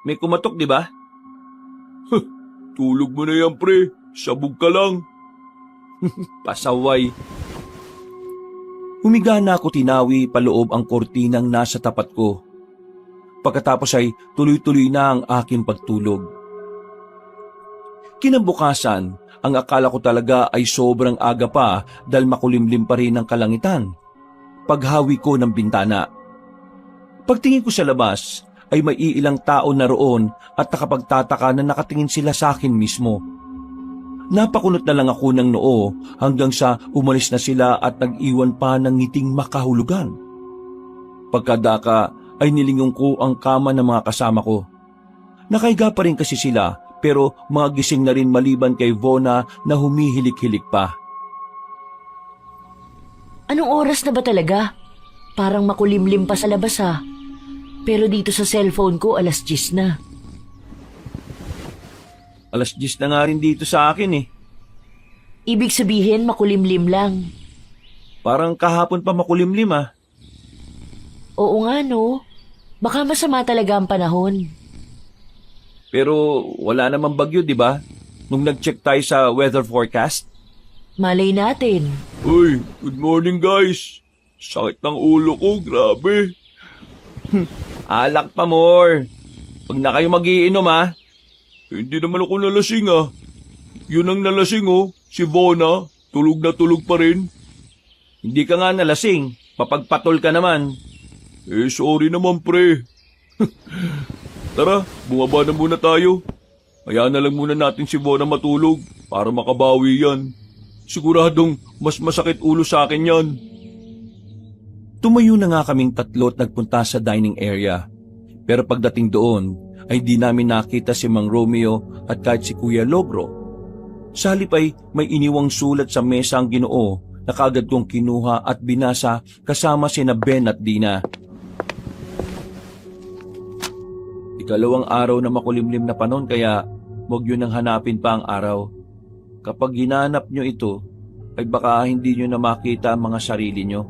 May kumatok, di ba? Tulog mo na yan, pre. Sabog ka lang. Pasaway. Humiga na ako tinawi paloob ang kortinang nasa tapat ko. Pagkatapos ay tuloy-tuloy na ang aking pagtulog. Kinabukasan, ang akala ko talaga ay sobrang aga pa dahil makulimlim pa rin ang kalangitan. Paghawi ko ng bintana. Pagtingin ko sa labas, ay may iilang tao na roon at nakapagtataka na nakatingin sila sa akin mismo. Napakunot na lang ako ng noo hanggang sa umalis na sila at nag-iwan pa ng ngiting makahulugan. Pagkadaka ay nilingon ko ang kama ng mga kasama ko. Nakahiga pa rin kasi sila pero mga gising na rin maliban kay Vona na humihilik-hilik pa. Anong oras na ba talaga? Parang makulimlim pa sa labas ha. Pero dito sa cellphone ko, 10:00 na. 10:00 na nga rin dito sa akin eh. Ibig sabihin, makulimlim lang. Parang kahapon pa makulimlim ah. Oo nga no. Baka masama talaga ang panahon. Pero wala namang bagyo, di ba? Nung nag-check tayo sa weather forecast. Malay natin. Uy, good morning guys. Sakit ng ulo ko, grabe. Alak pa more. Huwag na kayo magiinom ah. Hindi naman ako nalasing ah. Yun ang nalasing oh, si Vona. Tulog na tulog pa rin. Hindi ka nga nalasing. Papagpatol ka naman. Eh, sorry naman pre. Tara, bumaba na muna tayo. Hayaan na lang muna natin si Vona matulog para makabawi yan. Siguradong mas masakit ulo sa akin yan. Tumayo na nga kaming tatlo at nagpunta sa dining area. Pero pagdating doon, ay di namin nakita si Mang Romeo at kahit si Kuya Logro. Sa halip ay may iniwang sulat sa mesa ang Ginoo na kaagad kong kinuha at binasa kasama sina Ben at Dina. Ikalawang araw na makulimlim na panon kaya huwag yun ang hanapin pa ang araw. Kapag hinanap nyo ito, ay baka hindi nyo na makita ang mga sarili nyo.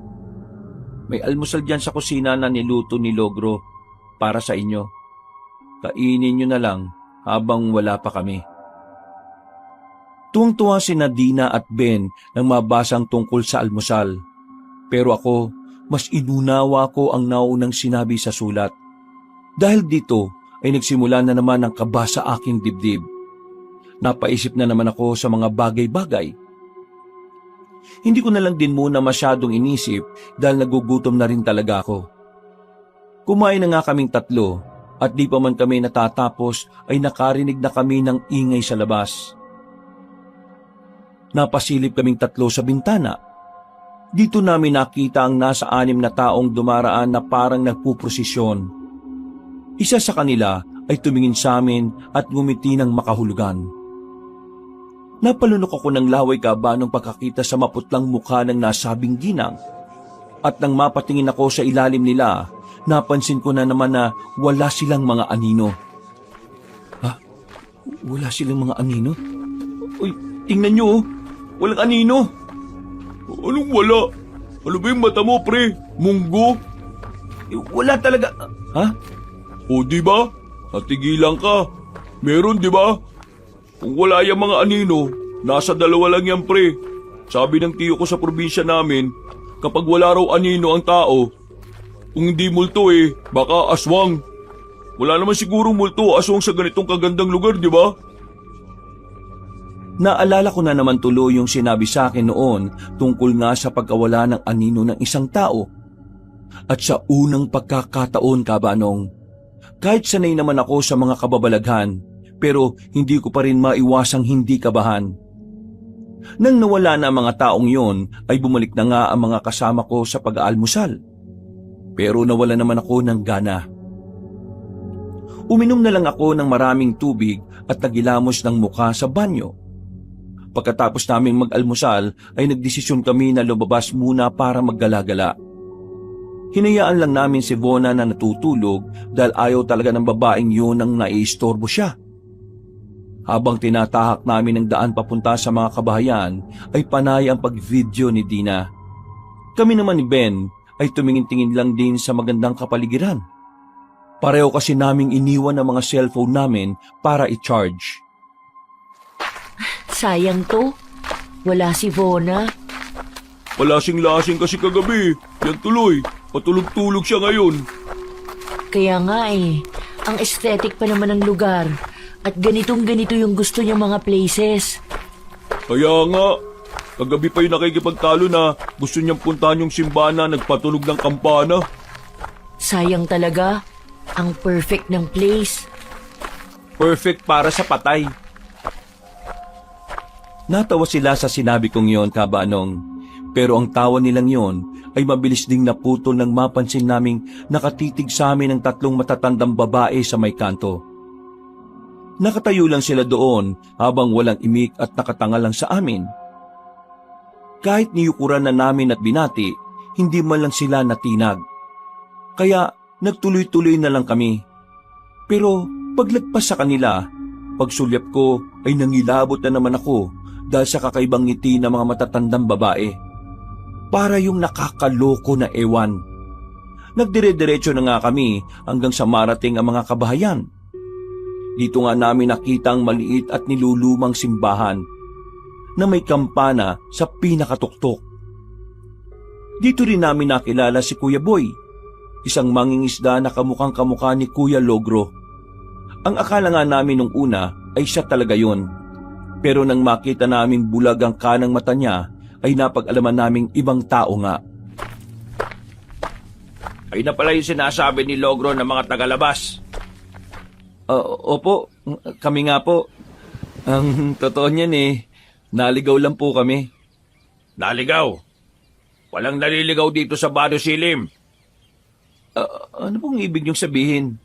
May almusal dyan sa kusina na niluto ni Logro para sa inyo. Kainin nyo na lang habang wala pa kami. Tuwang-tuwa si Dina at Ben nang mabasang tungkol sa almusal. Pero ako, mas inunawa ko ang naunang sinabi sa sulat. Dahil dito ay nagsimula na naman ang kaba sa aking dibdib. Napaisip na naman ako sa mga bagay-bagay. Hindi ko na lang din muna masyadong inisip dahil nagugutom na rin talaga ako. Kumain na nga kaming tatlo at di pa man kami natatapos ay nakarinig na kami ng ingay sa labas. Napasilip kaming tatlo sa bintana. Dito namin nakita ang nasa 6 na taong dumaraan na parang nagpuprosesyon. Isa sa kanila ay tumingin sa amin at ngumiti ng makahulugan. Napalunok ako ng laway kaba nung pagkakita sa maputlang mukha ng nasabing ginang. At nang mapatingin ako sa ilalim nila, napansin ko na naman na wala silang mga anino. Ha? Wala silang mga anino? Uy, tingnan nyo oh. Walang anino. Anong wala? Ano ba yung mata mo pre? Munggo? Wala talaga. Ha? O di ba? Natigilan ka. Meron di ba? Kung wala yung mga anino, nasa 2 lang yan pre. Sabi ng tiyo ko sa probinsya namin, kapag wala raw anino ang tao, kung hindi multo baka aswang. Wala naman siguro multo o aswang sa ganitong kagandang lugar, di ba? Naalala ko na naman tuloy yung sinabi sa akin noon tungkol nga sa pagkawala ng anino ng isang tao. At sa unang pagkakataon, Kabanong, kahit sanay naman ako sa mga kababalaghan, pero hindi ko pa rin maiwasang hindi kabahan. Nang nawala na ang mga taong yon, ay bumalik na nga ang mga kasama ko sa pag-aalmusal. Pero nawala naman ako ng gana. Uminom na lang ako ng maraming tubig at nagilamos ng mukha sa banyo. Pagkatapos naming mag-almusal ay nagdesisyon kami na lumabas muna para maggala-gala. Hinayaan lang namin si Vona na natutulog dahil ayaw talaga ng babaeng yun ang naiistorbo siya. Habang tinatahak namin ang daan papunta sa mga kabahayan ay panay ang pag-video ni Dina. Kami naman ni Ben ay tumingin-tingin lang din sa magandang kapaligiran. Pareho kasi naming iniwan ang mga cellphone namin para i-charge. Sayang to. Wala si Vona. Palasing-lasing kasi kagabi. Yan tuloy. Patulog-tulog siya ngayon. Kaya nga ang aesthetic pa naman ng lugar. At ganitong-ganito yung gusto niyang mga places. Kaya nga, kagabi pa yung nakikipagtalo na gusto niyang puntahan yung simbahan na nagpatunog ng kampana. Sayang talaga. Ang perfect ng place. Perfect para sa patay. Natawa sila sa sinabi kong yon, Kabanong. Pero ang tawa nilang yon ay mabilis ding naputol nang mapansin naming nakatitig sa amin ang 3 matatandang babae sa may kanto. Nakatayo lang sila doon habang walang imik at nakatanga lang sa amin. Kahit niyukuran na namin at binati, hindi man lang sila natinag. Kaya nagtuloy-tuloy na lang kami. Pero paglagpas sa kanila, pagsulyap ko ay nangilabot na naman ako dahil sa kakaibang ngiti ng mga matatandang babae. para yung nakakaloko na ewan. Nagdire-diretso na nga kami hanggang sa marating ang mga kabahayan. Dito nga namin nakita ang maliit at nilulumang simbahan na may kampana sa pinakatuktok. Dito rin namin nakilala si Kuya Boy, isang mangingisda na kamukhang kamukha ni Kuya Logro. Ang akala nga namin nung una ay siya talaga yon. Pero nang makita naming bulag ang kanang mata niya, ay napag-alaman naming ibang tao nga. Ay na pala yung sinasabi ni Logro ng mga tagalabas. Opo, kami nga po. Ang totoo niyan naligaw lang po kami. Naligaw? Walang naliligaw dito sa Barrio Silim. Ano pong ibig niyong sabihin?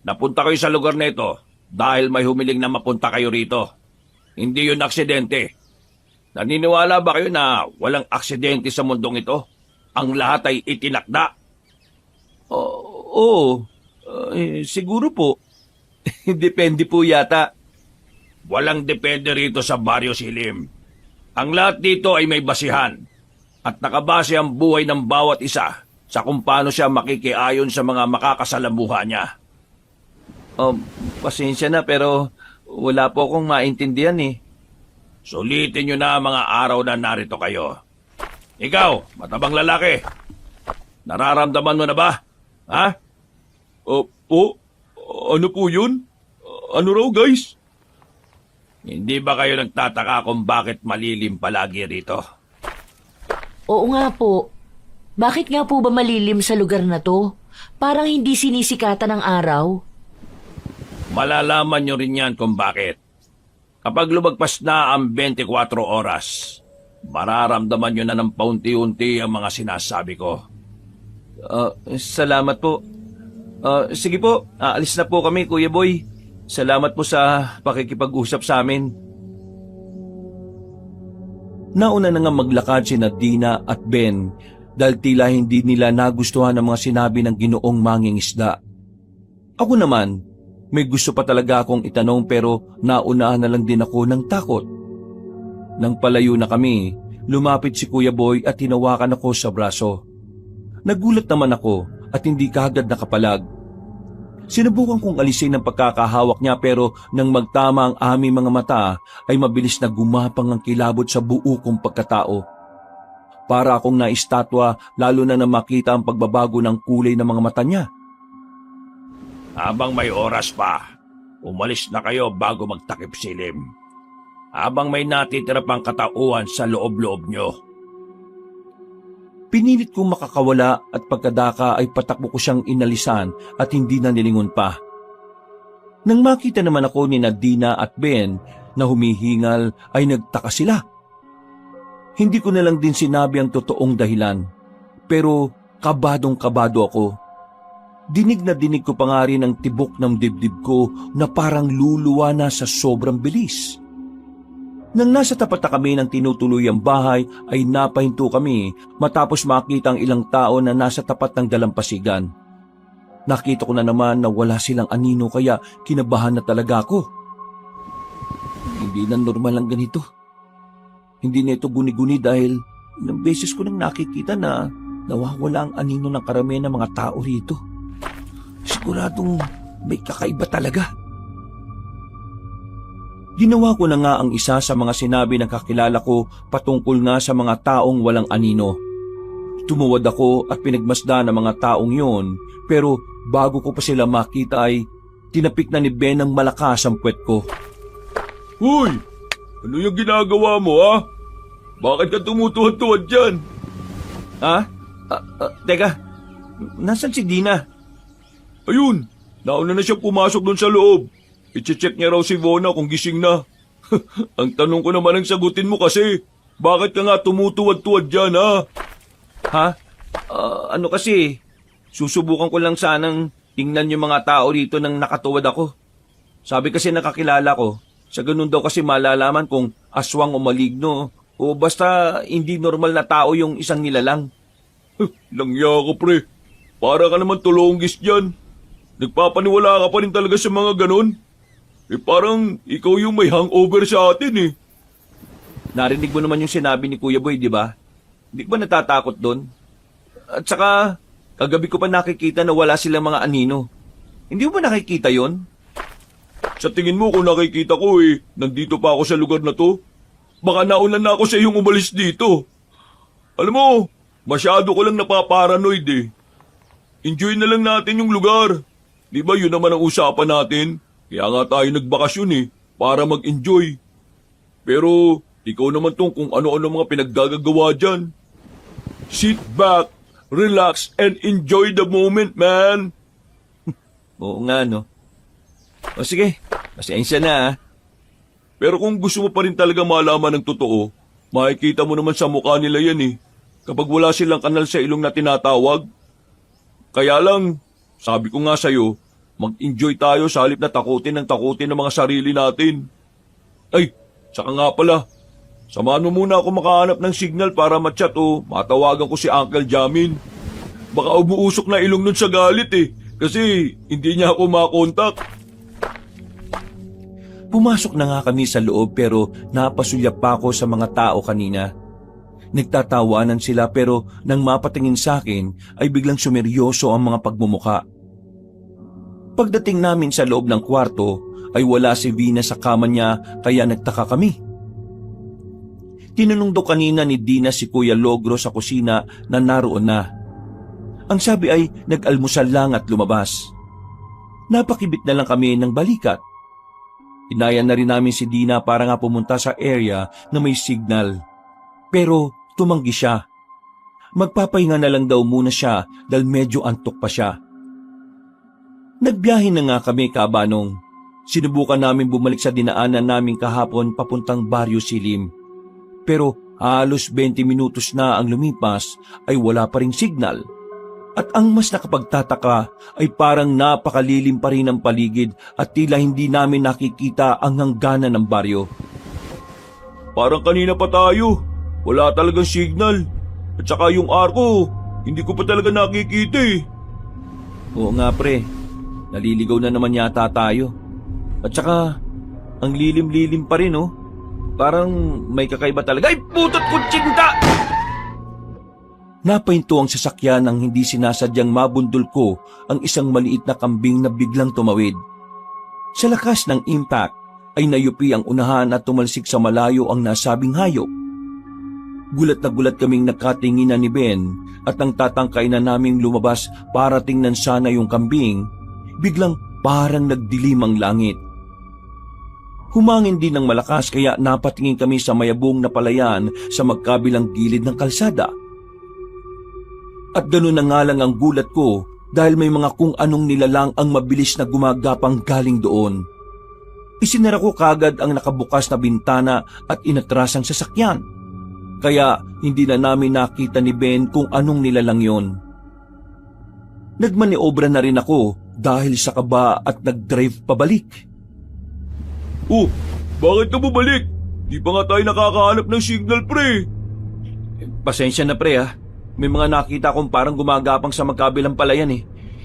Napunta kayo sa lugar na ito dahil may humiling na mapunta kayo rito. Hindi yun aksidente. Naniniwala ba kayo na walang aksidente sa mundong ito? Ang lahat ay itinakda. Oo, siguro po. Depende po yata. Walang depende rito sa Barrio Silim. Ang lahat dito ay may basihan at nakabase ang buhay ng bawat isa sa kung paano siya makikiayon sa mga makakasalamuha niya. Pasensya na pero wala po akong maintindihan Sulitin nyo na ang mga araw na narito kayo. Ikaw, matabang lalaki. Nararamdaman mo na ba? Ha? Po? Ano po yun? Ano raw, guys? Hindi ba kayo nagtataka kung bakit malilim palagi rito? Oo nga po. Bakit nga po ba malilim sa lugar na to? Parang hindi sinisikatan ng araw. Malalaman nyo rin yan kung bakit. Kapag lumagpas na ang 24 oras, mararamdaman nyo na ng paunti-unti ang mga sinasabi ko. Salamat po. Sige po, aalis na po kami, Kuya Boy. Salamat po sa pakikipag-usap sa amin. Nauna na nga maglakad si Dina at Ben dahil tila hindi nila nagustuhan ang mga sinabi ng Ginoong mangingisda. Ako naman, may gusto pa talaga akong itanong pero naunahan na lang din ako ng takot. Nang palayo na kami, lumapit si Kuya Boy at hinawakan ako sa braso. Nagulat naman ako at hindi kaagad nakapalag. Sinubukan kong alisin ang pagkakahawak niya pero nang magtama ang aming mga mata ay mabilis na gumapang ang kilabot sa buo kong pagkatao. Para akong naistatwa lalo na makita ang pagbabago ng kulay ng mga mata niya. Habang may oras pa, umalis na kayo bago magtakip silim. Habang may natitira pang katauhan sa loob-loob nyo. Pinilit kong makakawala at pagkadaka ay patakbo ko siyang inalisan at hindi na nilingon pa. Nang makita naman ako ni Dina at Ben na humihingal ay nagtaka sila. Hindi ko na lang din sinabi ang totoong dahilan, pero kabadong-kabado ako. Dinig na dinig ko pa nga rin ang tibok ng dibdib ko na parang luluwa na sa sobrang bilis. Nang nasa tapat na kami ng tinutuluyang bahay ay napahinto kami matapos makita ang ilang tao na nasa tapat ng dalampasigan. Nakita ko na naman na wala silang anino kaya kinabahan na talaga ako. Hindi na normal ang ganito. Hindi na ito guni-guni dahil ilang beses ko nang nakikita na nawawala ang anino ng karamihan ng mga tao rito. Siguradong may kakaiba talaga. Ginawa ko na nga ang isa sa mga sinabi ng kakilala ko patungkol nga sa mga taong walang anino. Tumuwad ako at pinagmasdan ng mga taong yon, pero bago ko pa sila makita ay tinapik na ni Ben ng malakas ang puwet ko. Hoy! Ano yung ginagawa mo, ha? Bakit ka tumutuhad-tuhad dyan? Ha? Teka, nasan si Dina? Ayun, nauna na siya pumasok doon sa loob. I-check niya raw si Vona kung gising na. Ang tanong ko naman ang sagutin mo kasi, bakit ka nga tumutuwad-tuwad dyan, ha? Ha? Ano kasi, susubukan ko lang sanang tingnan yung mga tao rito nang nakatuwad ako. Sabi kasi nakakilala ko, sa ganun daw kasi malalaman kung aswang o maligno o basta hindi normal na tao yung isang nilalang. Langya ka, pre. Para ka naman tulonggis dyan. Nagpapaniwala ka pa rin talaga sa mga ganon. Parang ikaw yung may hangover sa atin, eh. Narinig mo naman yung sinabi ni Kuya Boy, di ba? Di ba natatakot doon? At saka, kagabi ko pa nakikita na wala silang mga anino. Hindi mo ba nakikita yon? Sa tingin mo kung nakikita ko nandito pa ako sa lugar na to? Baka naulan na ako sa iyong umalis dito. Alam mo, masyado ko lang napaparanoid Enjoy na lang natin yung lugar. Di ba yun naman ang usapan natin? Kaya nga tayo nagbakasyon para mag-enjoy. Pero ikaw naman tong kung ano-ano mga pinaggagawa dyan. Sit back, relax, and enjoy the moment, man. Oo nga, no? O sige, pasensya na Pero kung gusto mo pa rin talaga malaman ng totoo, makikita mo naman sa mukha nila yan kapag wala silang kanal sa ilong na tinatawag. Kaya lang, sabi ko nga sa'yo, mag-enjoy tayo sa halip na takutin ng mga sarili natin. Ay, saka nga pala, samahan mo muna ako makahanap ng signal para ma-chat o matawagan ko si Uncle Jamin. Baka umuusok na ilong nun sa galit kasi hindi niya ako makontak. Pumasok na nga kami sa loob pero napasulyap pa ako sa mga tao kanina. Nagtatawanan sila pero nang mapatingin sa akin ay biglang sumeryoso ang mga pagmumuka. Pagdating namin sa loob ng kwarto ay wala si Vina sa kama niya kaya nagtaka kami. Tinanong daw kanina ni Dina si Kuya Logro sa kusina na naroon na. Ang sabi ay nag-almusal lang at lumabas. Napakibit na lang kami ng balikat. Inayan na rin namin si Dina para nga pumunta sa area na may signal. Pero tumanggi siya. Magpapahinga na lang daw muna siya dahil medyo antok pa siya. Nagbiyahe na nga kami kabanong. Sinubukan namin bumalik sa dinaanan namin kahapon papuntang Barrio Silim. Pero halos 20 minutos na ang lumipas ay wala pa ring signal. At ang mas nakapagtataka ay parang napakalilim pa rin ang paligid at tila hindi namin nakikita ang hangganan ng baryo. Parang kanina pa tayo. Wala talagang signal. At saka yung arko, hindi ko pa talaga nakikita Oo nga pre, naliligaw na naman yata tayo. At saka, ang lilim-lilim pa rin Parang may kakaiba talaga. Ay, putot kutsinta! Napahinto ang sasakyan nang hindi sinasadyang mabundol ko ang isang maliit na kambing na biglang tumawid. Sa lakas ng impact ay nayupi ang unahan at tumalsik sa malayo ang nasabing hayop. Gulat na gulat kaming nakatinginan ni Ben at nang tatangkay na naming lumabas para tingnan sana yung kambing, biglang parang nagdilim ang langit. Humangin din ng malakas kaya napatingin kami sa mayabong na palayan sa magkabilang gilid ng kalsada. At gano'n na nga lang ang gulat ko dahil may mga kung anong nilalang ang mabilis na gumagapang galing doon. Isinara ko kagad ang nakabukas na bintana at inatras ang sasakyan. Kaya hindi na namin nakita ni Ben kung anong nilalang yon. Nagmaniobra na rin ako dahil sa kaba at nag-drive pabalik. Oh, bakit ka bumalik? Di pa nga tayo nakakahanap ng signal, pre. Pasensya na pre May mga nakita akong parang gumagapang sa magkabilang palayan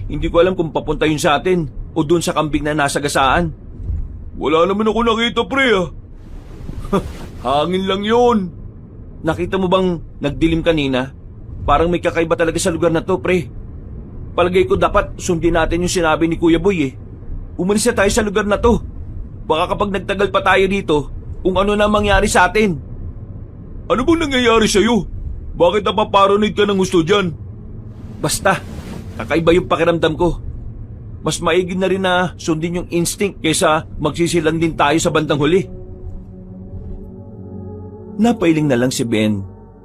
Hindi ko alam kung papunta yun sa atin o doon sa kambing na nasa gasaan. Wala naman ako nakita, pre Hangin lang yon. Nakita mo bang nagdilim kanina? Parang may kakaiba talaga sa lugar na to, pre. Palagay ko dapat sundin natin yung sinabi ni Kuya Boy Umalis na tayo sa lugar na to. Baka kapag nagtagal pa tayo dito, kung ano na mangyari sa atin. Ano bang nangyayari sa'yo? Bakit napaparanoid ka ng gusto dyan? Basta, kakaiba yung pakiramdam ko. Mas maigid na rin na sundin yung instinct kaysa magsisilan din tayo sa bandang huli. Napailing na lang si Ben,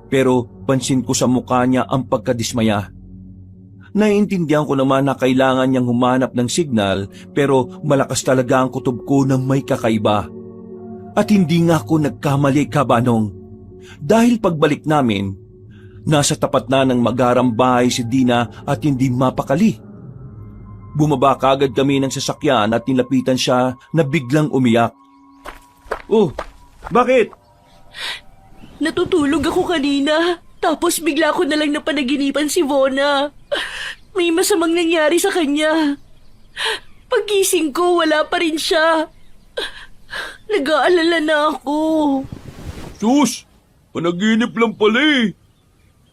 pero pansin ko sa mukha niya ang pagkadismaya. Naiintindihan ko naman na kailangan niyang humanap ng signal pero malakas talaga ang kutob ko na may kakaiba. At hindi nga ako nagkamali kabanong. Dahil pagbalik namin, nasa tapat na ng magarang bahay si Dina at hindi mapakali. Bumaba kagad kami ng sasakyan at nilapitan siya na biglang umiyak. Oh, bakit? Natutulog ako kanina. Tapos bigla ko na lang napanaginipan si Vona. May masamang nangyari sa kanya. Paggising ko, wala pa rin siya. Nag-aalala na ako. Sus, panaginip lang pala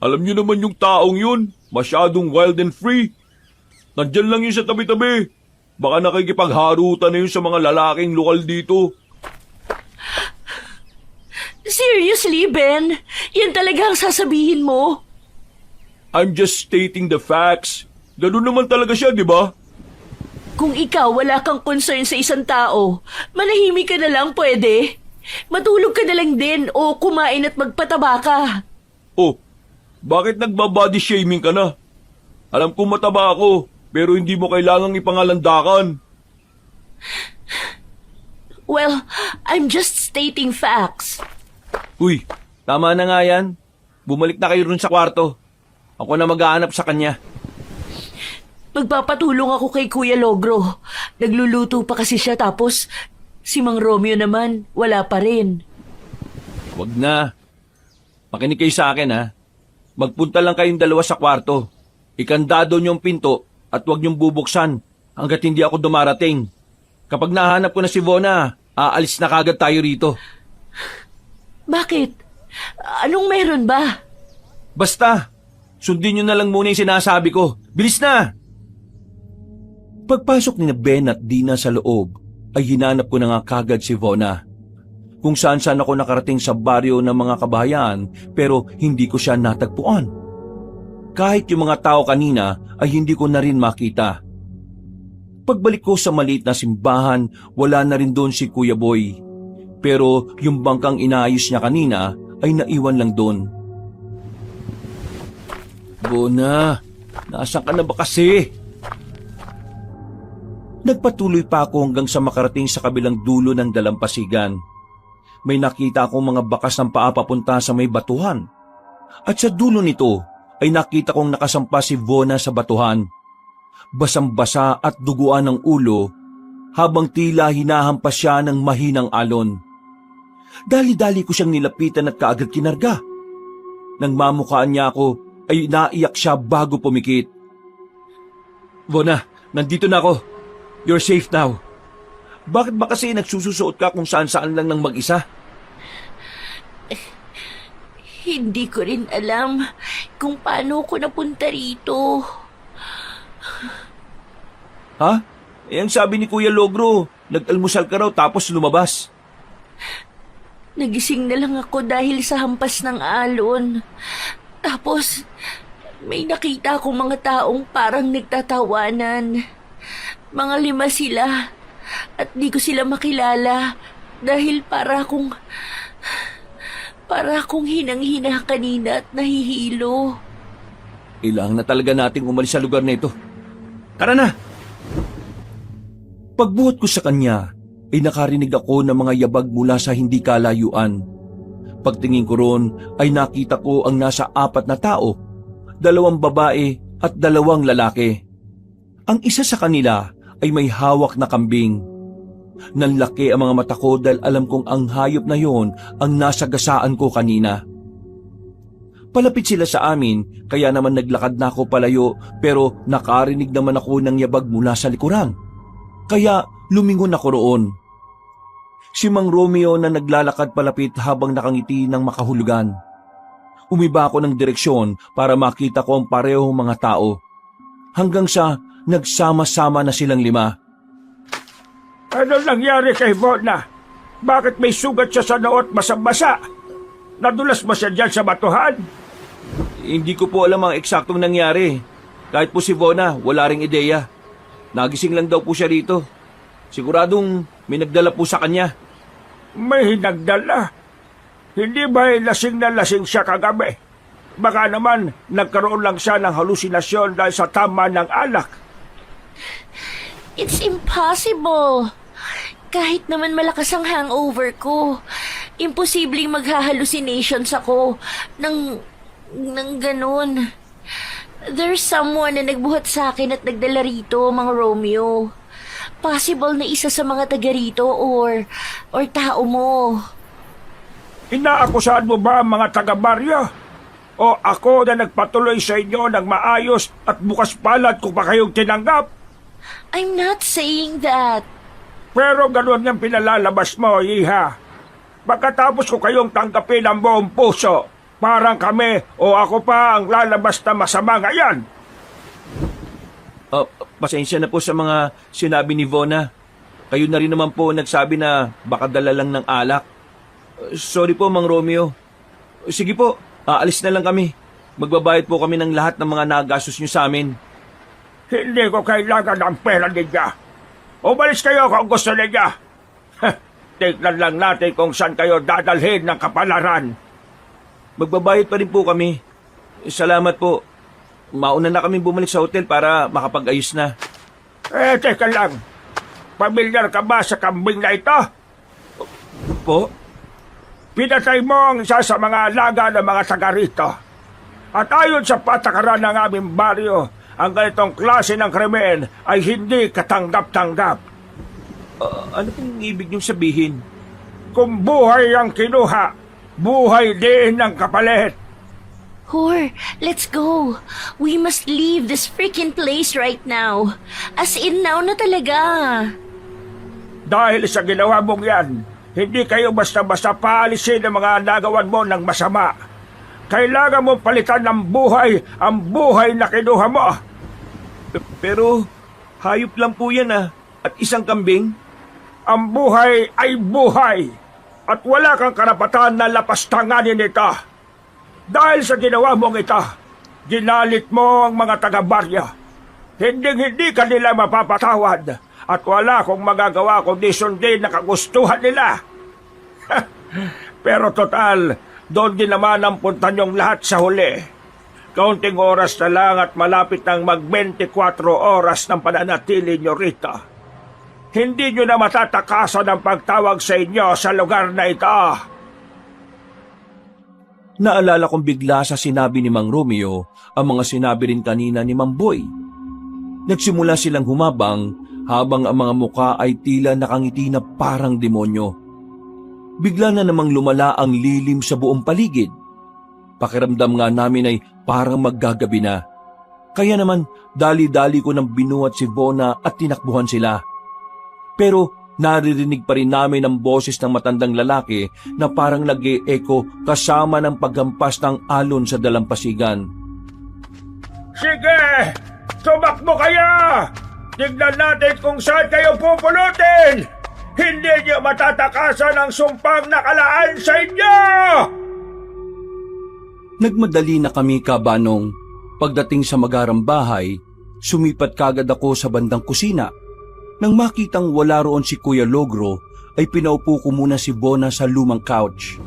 Alam niyo naman yung taong yun, masyadong wild and free. Nandyan lang yun sa tabi-tabi. Baka nakikipagharutan na yun sa mga lalaking lokal dito. Seriously, Ben? Yan talaga ang sasabihin mo? I'm just stating the facts. Ganun naman talaga siya, di ba? Kung ikaw wala kang concern sa isang tao, manahimik ka na lang pwede. Matulog ka na lang din o kumain at magpataba ka. Oh, bakit nagbabody shaming ka na? Alam kong mataba ako, pero hindi mo kailangang ipangalandakan. Well, I'm just stating facts. Uy, tama na nga yan. Bumalik na kayo rin sa kwarto. Ako na maghahanap sa kanya. Magpapatulong ako kay Kuya Logro. Nagluluto pa kasi siya tapos si Mang Romeo naman wala pa rin. Wag na. Makinig kayo sa akin, ha. Magpunta lang kayong dalawa sa kwarto. Ikandado niyong pinto at huwag niyong bubuksan hanggat hindi ako dumarating. Kapag nahanap ko na si Vona, aalis na kagad tayo rito. Bakit? Anong meron ba? Basta, sundin niyo na lang muna yung sinasabi ko. Bilis na! Pagpasok ni Ben at Dina sa loob, ay hinanap ko na nga kagad si Vona. Kung saan-saan ako nakarating sa baryo ng mga kabahayan, pero hindi ko siya natagpuan. Kahit yung mga tao kanina ay hindi ko na rin makita. Pagbalik ko sa maliit na simbahan, wala na rin doon si Kuya Boy. Pero yung bangkang inaayos niya kanina ay naiwan lang doon. Bona, nasaan ka na ba kasi? Nagpatuloy pa ako hanggang sa makarating sa kabilang dulo ng dalampasigan. May nakita akong mga bakas ng paa papunta sa may batuhan. At sa dulo nito ay nakita kong nakasampa si Vona sa batuhan. Basang-basa at duguan ng ulo habang tila hinahampas siya ng mahinang alon. Dali-dali ko siyang nilapitan at kaagad kinarga. Nang mamukhaan niya ako ay naiyak siya bago pumikit. Vona, nandito na ako. You're safe now. Bakit ba kasi nagsususuot ka kung saan-saan lang ng mag-isa? Hindi ko rin alam kung paano ko napunta rito. Ha? Eh, ang sabi ni Kuya Logro, nag-almusal ka raw tapos lumabas. Nagising na lang ako dahil sa hampas ng alon. Tapos, may nakita akong mga taong parang nagtatawanan. Mga 5 sila at di ko sila makilala dahil para akong hinang-hina kanina at nahihilo. Ilang na talaga nating umalis sa lugar na ito. Tara na! Pagbuhat ko sa kanya, ay nakarinig ako ng mga yabag mula sa hindi kalayuan. Pagtingin ko roon ay nakita ko ang nasa 4 na tao, 2 babae at 2 lalaki. Ang isa sa kanila ay may hawak na kambing. Nanlaki ang mga mata ko dahil alam kong ang hayop na yon ang nasa gasaan ko kanina. Palapit sila sa amin, kaya naman naglakad na ako palayo pero nakarinig naman ako ng yabag mula sa likuran. Kaya lumingon ako roon. Si Mang Romeo na naglalakad palapit habang nakangiti ng makahulugan. Umiba ako ng direksyon para makita ko ang parehong mga tao. Hanggang sa nagsama-sama na silang 5. Ano nangyari kay Vona? Bakit may sugat siya sa noo at basang-basa? Nadulas ba siya dyan sa batuhan? Hindi ko po alam ang eksaktong nangyari. Kahit po si Vona, wala ring ideya. Nagising lang daw po siya rito. Siguradong may nagdala po sa kanya. May nagdala. Hindi ba lasing na lasing siya kagabi? Baka naman nagkaroon lang siya ng halusinasyon dahil sa tama ng alak. It's impossible. Kahit naman malakas ang hangover ko, imposibleng magha-hallucinations ako ng ganun. There's someone na nagbuhat sa akin at nagdala rito, Mang Romeo. Possible na isa sa mga taga rito or tao mo. Inaakusahan mo ba ang mga taga-baryo? O ako na nagpatuloy sa inyo ng maayos at bukas palad kung ba kayong tinanggap? I'm not saying that. Pero ganun yung pinalalabas mo, Iha. Pagkatapos ko kayong tanggapin ang buong puso, Parang kami o ako pa ang lalabas na masama ngayon. Pasensya na po sa mga sinabi ni Vona. Kayo na rin naman po nagsabi na baka dala lang ng alak. Sorry po, Mang Romeo. Sige po, aalis na lang kami. Magbabayad po kami ng lahat ng mga nagastos nyo sa amin. Hindi ko kailangan ng pera ninyo. Umalis kayo kung gusto ninyo. Tignan lang natin kung saan kayo dadalhin ng kapalaran. Magbabayad pa rin po kami. Salamat po. Mauna na kami bumalik sa hotel para makapag-ayos na. Teka lang. Pamilyar ka ba sa kambing na ito? Po? Pinatay mo ang isa sa mga alaga ng mga taga rito. At ayon sa patakaran ng aming baryo, ang ganitong klase ng krimen ay hindi katanggap-tanggap. Ano pong ibig niyong sabihin? Kung buhay ang kinuha, buhay din ang kapalit. Hor, let's go. We must leave this freaking place right now. As in now na talaga. Dahil sa ginawa mong yan, hindi kayo basta-basta paalisin ang mga nagawan mo ng masama. Kailangan mo palitan ng buhay ang buhay na kinuha mo. Pero, hayop lang po yan At isang kambing? Ang buhay ay buhay. At wala kang karapatan na lapastanganin ito. Dahil sa ginawa mong ito, ginalit mo ang mga taga-barya. Hindi ka nila mapapatawad. At wala akong magagawa kundi sundin na kagustuhan nila. Pero total, doon din naman ang punta niyong lahat sa huli. Kaunting oras na lang at malapit ng mag-24 oras ng pananatili niyo rito. Hindi niyo na matatakasan ang pagtawag sa inyo sa lugar na ito. Naalala kong bigla sa sinabi ni Mang Romeo ang mga sinabi rin kanina ni Mang Boy. Nagsimula silang humabang habang ang mga muka ay tila nakangiti na parang demonyo. Bigla na namang lumala ang lilim sa buong paligid. Pakiramdam nga namin ay parang maggagabi na. Kaya naman dali-dali ko nang binuhat si Vona at tinakbuhan sila. Pero naririnig pa rin namin ang boses ng matandang lalaki na parang nag-e-echo kasama ng paghampas ng alon sa dalampasigan. Sige! Tumakbo kayo! Tignan natin kung saan kayo pupulutin! Hindi niyo matatakasan ang sumpang nakalaan sa inyo! Nagmadali na kami, Kabanong. Pagdating sa magarang bahay, sumipat kagad ako sa bandang kusina. Nang makitang wala roon si Kuya Logro, ay pinaupo ko muna si Bona sa lumang couch.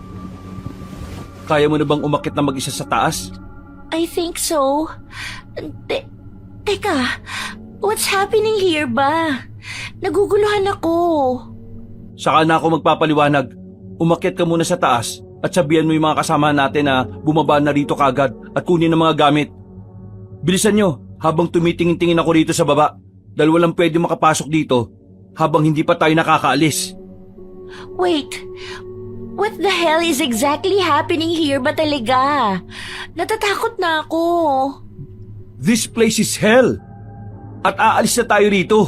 Kaya mo na bang umakyat na mag-isa sa taas? I think so. Teka, what's happening here ba? Naguguluhan ako. Saka na ako magpapaliwanag. Umakyat ka muna sa taas at sabihan mo yung mga kasama natin na bumaba na rito kagad at kunin ang mga gamit. Bilisan nyo habang tumitingin-tingin ako rito sa baba. Dahil walang pwede makapasok dito habang hindi pa tayo nakakaalis. Wait, what the hell is exactly happening here ba talaga? Natatakot na ako. This place is hell! At aalis na tayo rito.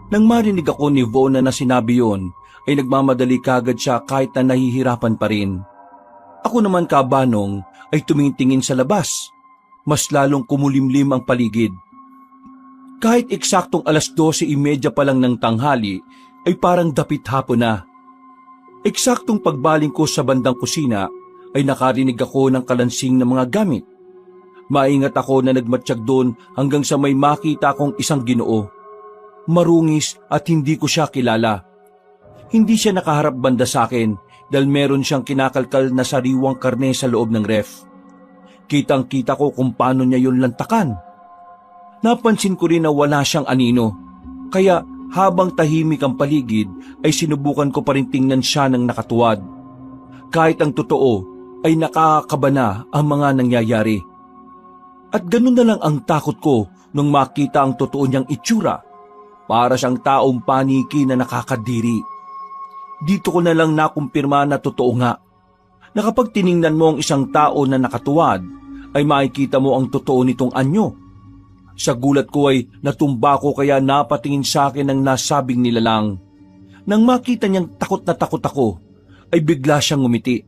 Nang marinig ako ni Vona na sinabi yon, ay nagmamadali kagad siya kahit na nahihirapan pa rin. Ako naman, Kabanong, ay tumitingin sa labas. Mas lalong kumulimlim ang paligid. Kahit eksaktong 12:30 pa lang ng tanghali, ay parang dapit hapon na. Eksaktong pagbaling ko sa bandang kusina, ay nakarinig ako ng kalansing ng mga gamit. Maingat ako na nagmatsyag doon hanggang sa may makita kong isang Ginoo. Marungis at hindi ko siya kilala. Hindi siya nakaharap banda sa akin dahil meron siyang kinakalkal na sariwang karne sa loob ng ref. Kitang-kita ko kung paano niya yun lantakan. Napansin ko rin na wala siyang anino, kaya habang tahimik ang paligid ay sinubukan ko pa rin tingnan siya ng nakatuwad. Kahit ang totoo ay nakakaba na ang mga nangyayari. At ganun na lang ang takot ko nung makita ang totoo niyang itsura, para siyang taong paniki na nakakadiri. Dito ko na lang nakumpirma na totoo nga, na kapag tiningnan mo ang isang tao na nakatuwad, ay makikita mo ang totoo nitong anyo. Sa gulat ko ay natumba ko kaya napatingin sa akin ang nasabing nilalang. Nang makita niyang takot na takot ako, ay bigla siyang ngumiti.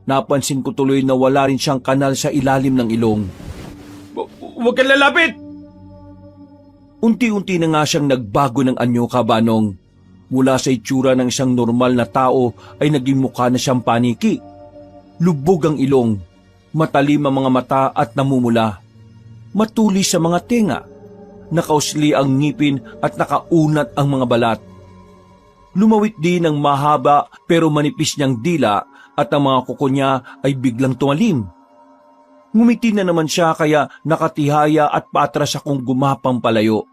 Napansin ko tuloy na wala rin siyang kanal sa ilalim ng ilong. Huwag kang lalapit! Unti-unti na nga siyang nagbago ng anyo, Kabanong. Mula sa itsura ng isang normal na tao ay naging mukha na siyang paniki. Lubog ang ilong, matalim ang mga mata at namumula. Matulis sa mga tenga, nakausli ang ngipin at nakaunat ang mga balat. Lumawit din ang mahaba pero manipis niyang dila at ang mga kuko niya ay biglang tumalim. Ngumiti na naman siya kaya nakatihaya at paatras akong gumapang palayo.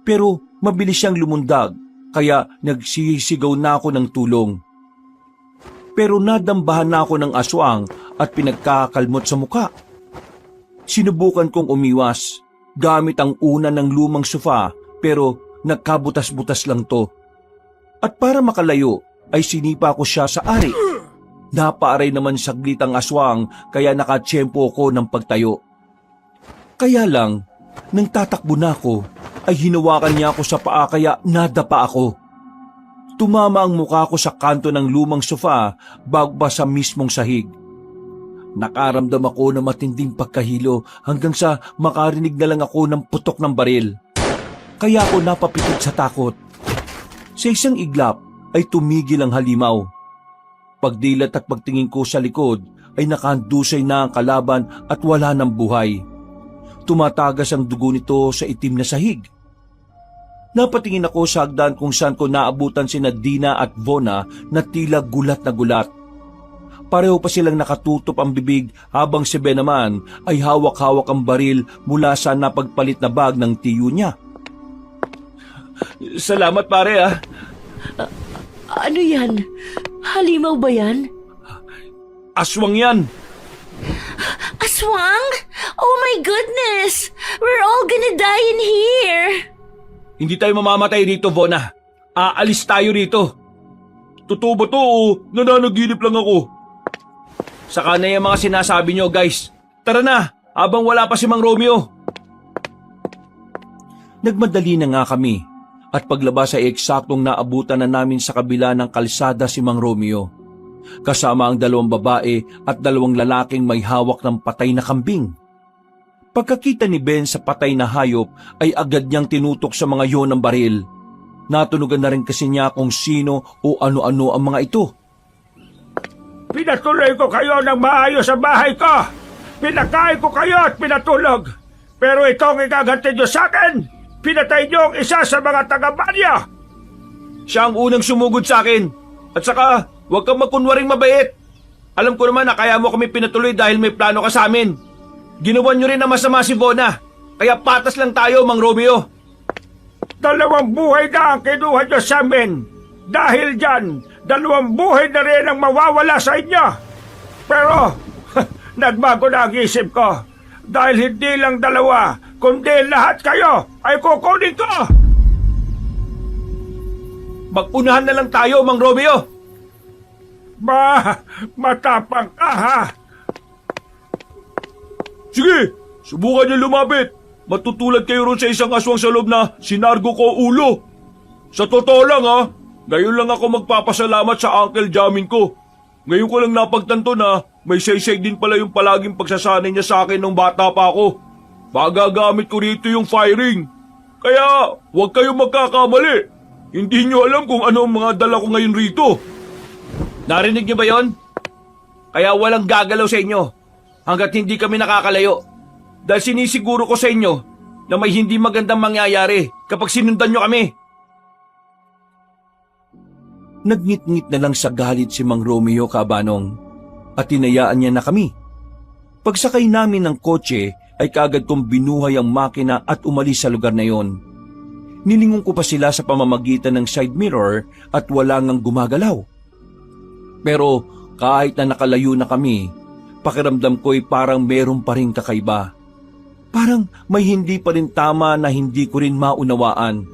Pero mabilis siyang lumundag kaya nagsisigaw na ako ng tulong. Pero nadambahan na ako ng aswang at pinagkakalmot sa muka. Sinubukan kong umiwas gamit ang una ng lumang sofa pero nagkabutas-butas lang to. At para makalayo ay sinipa ko siya sa ari. Napaaray naman saglit ang aswang kaya nakatsyempo ko ng pagtayo. Kaya lang, nang tatakbo na ako, ay hinawakan niya ako sa paa kaya nadapa ako. Tumama ang mukha ko sa kanto ng lumang sofa bago pa sa mismong sahig. Nakaramdam ako ng matinding pagkahilo hanggang sa makarinig na lang ako ng putok ng baril. Kaya ako napapitit sa takot. Sa isang iglap ay tumigil ang halimaw. Pagdilat at pagtingin ko sa likod ay nakandusay na ang kalaban at wala ng buhay. Tumatagas ang dugo nito sa itim na sahig. Napatingin ako sa hagdan kung saan ko naabutan sina Dina at Vona na tila gulat na gulat. Pareho pa silang nakatutup ang bibig habang si Ben naman ay hawak-hawak ang baril mula sa napagpalit na bag ng tiyo niya. Salamat pare ah. Ano yan? Halimaw ba yan? Aswang yan. Aswang? Oh my goodness! We're all gonna die in here! Hindi tayo mamamatay rito, Vona. Aalis tayo rito. Totoo ba to o nananaginip lang ako? Saka na yung mga sinasabi nyo, guys. Tara na, habang wala pa si Mang Romeo. Nagmadali na nga kami at paglabas ay eksaktong naabutan na namin sa kabila ng kalsada si Mang Romeo. Kasama ang 2 babae at 2 lalaking may hawak ng patay na kambing. Pagkakita ni Ben sa patay na hayop ay agad niyang tinutok sa mga yon ng baril. Natunugan na rin kasi niya kung sino o ano-ano ang mga ito. Pinatuloy ko kayo ng maayos sa bahay ko. Pinakain ko kayo at pinatulog. Pero itong ikaganti nyo sa akin, pinatay nyo ang isa sa mga taga-barya. Siya ang unang sumugod sa akin. At saka, huwag kang makunwaring mabait. Alam ko naman na kaya mo kami pinatuloy dahil may plano ka sa amin. Ginawan nyo rin na masama si Vona. Kaya patas lang tayo, Mang Romeo. 2 buhay na ang kinuha nyo sa amin. Dahil dyan, 2 buhay na rin ang mawawala sa inyo. Pero, nagbago na ang isip ko. Dahil hindi lang 2, kundi lahat kayo ay kukunin ko. Mag-unahan na lang tayo, Mang Romeo. Matapang ka ha. Sige, subukan niyo lumapit. Matutulad kayo ron sa isang aswang sa loob na sinargo ko ulo. Sa totoo lang ha, ngayon lang ako magpapasalamat sa Uncle Jamin ko. Ngayon ko lang napagtanto na may saysay din pala yung palaging pagsasanay niya sa akin nung bata pa ako. Magagamit ko rito yung firing. Kaya huwag kayong magkakamali. Hindi niyo alam kung ano ang mga dala ko ngayon rito. Narinig niyo ba yon? Kaya walang gagalaw sa inyo hanggat hindi kami nakakalayo. Dahil sinisiguro ko sa inyo na may hindi magandang mangyayari kapag sinundan nyo kami. Nagngit-ngit na lang sa galit si Mang Romeo, Kabanong, at tinayaan niya na kami. Pagsakay namin ng kotse ay kaagad kong binuhay ang makina at umalis sa lugar na yon. Nilingon ko pa sila sa pamamagitan ng side mirror at wala ngang gumagalaw. Pero kahit na nakalayo na kami, pakiramdam ko'y parang meron pa rin kakaiba. Parang may hindi pa rin tama na hindi ko rin maunawaan.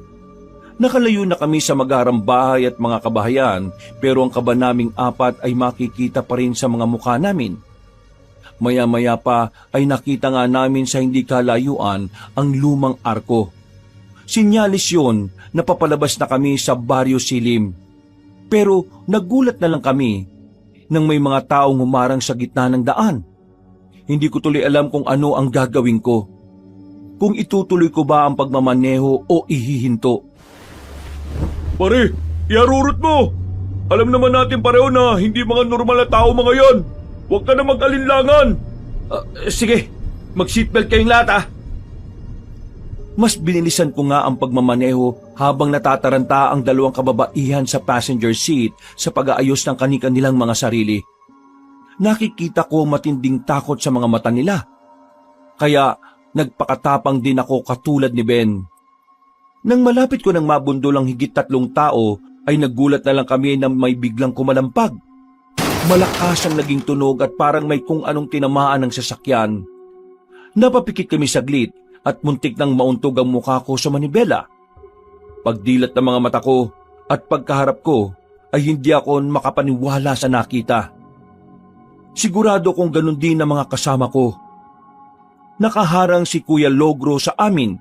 Nakalayo na kami sa magarang bahay at mga kabahayan pero ang kaba naming 4 ay makikita pa rin sa mga mukha namin. Maya-maya pa ay nakita nga namin sa hindi kalayuan ang lumang arko. Sinyalis yun na papalabas na kami sa Baryo Silim. Pero nagulat na lang kami. nang may mga taong humarang sa gitna ng daan. Hindi ko tuloy alam kung ano ang gagawin ko. Kung itutuloy ko ba ang pagmamaneho o ihihinto. Pare, iarurot mo! Alam naman natin pareho na hindi mga normal na tao mga yan. Huwag ka na mag-alinlangan. Sige, mag-seatbelt kayong lahat ah. Mas binilisan ko nga ang pagmamaneho habang natataranta ang dalawang kababaihan sa passenger seat sa pag-aayos ng kani-kanilang mga sarili. Nakikita ko matinding takot sa mga mata nila. Kaya nagpakatapang din ako katulad ni Ben. Nang malapit ko nang mabundol ang higit 3 tao, ay nagulat na lang kami na may biglang kumalampag. Malakas ang naging tunog at parang may kung anong tinamaan ng sasakyan. Napapikit kami saglit at muntik nang mauntog ang mukha ko sa manibela. Pagdilat ng mga mata ko at pagkaharap ko ay hindi ako makapaniwala sa nakita. Sigurado kong ganun din ang mga kasama ko. Nakaharang si Kuya Logro sa amin.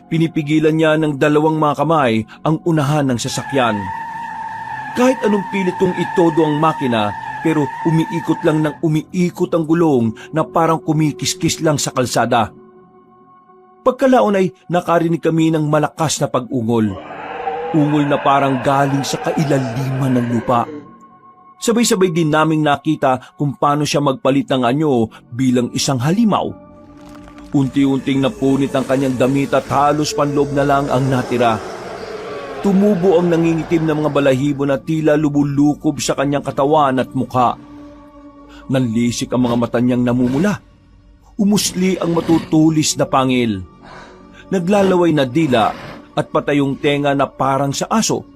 Pinipigilan niya ng 2 mga kamay ang unahan ng sasakyan. Kahit anong pilit kong itodo ang makina, pero umiikot lang ng umiikot ang gulong na parang kumikiskis lang sa kalsada. Pagkalaon ay nakarinig kami ng malakas na pag-ungol. Ungol na parang galing sa kailaliman ng lupa. Sabay-sabay din naming nakita kung paano siya magpalit ng anyo bilang isang halimaw. Unti-unting napunit ang kanyang damit at halos panloob na lang ang natira. Tumubo ang nangingitim na mga balahibo na tila lubulukob sa kanyang katawan at mukha. Nanlisik ang mga mata niyang namumula. Umusli ang matutulis na pangil. Naglalaway na dila at patayong tenga na parang sa aso.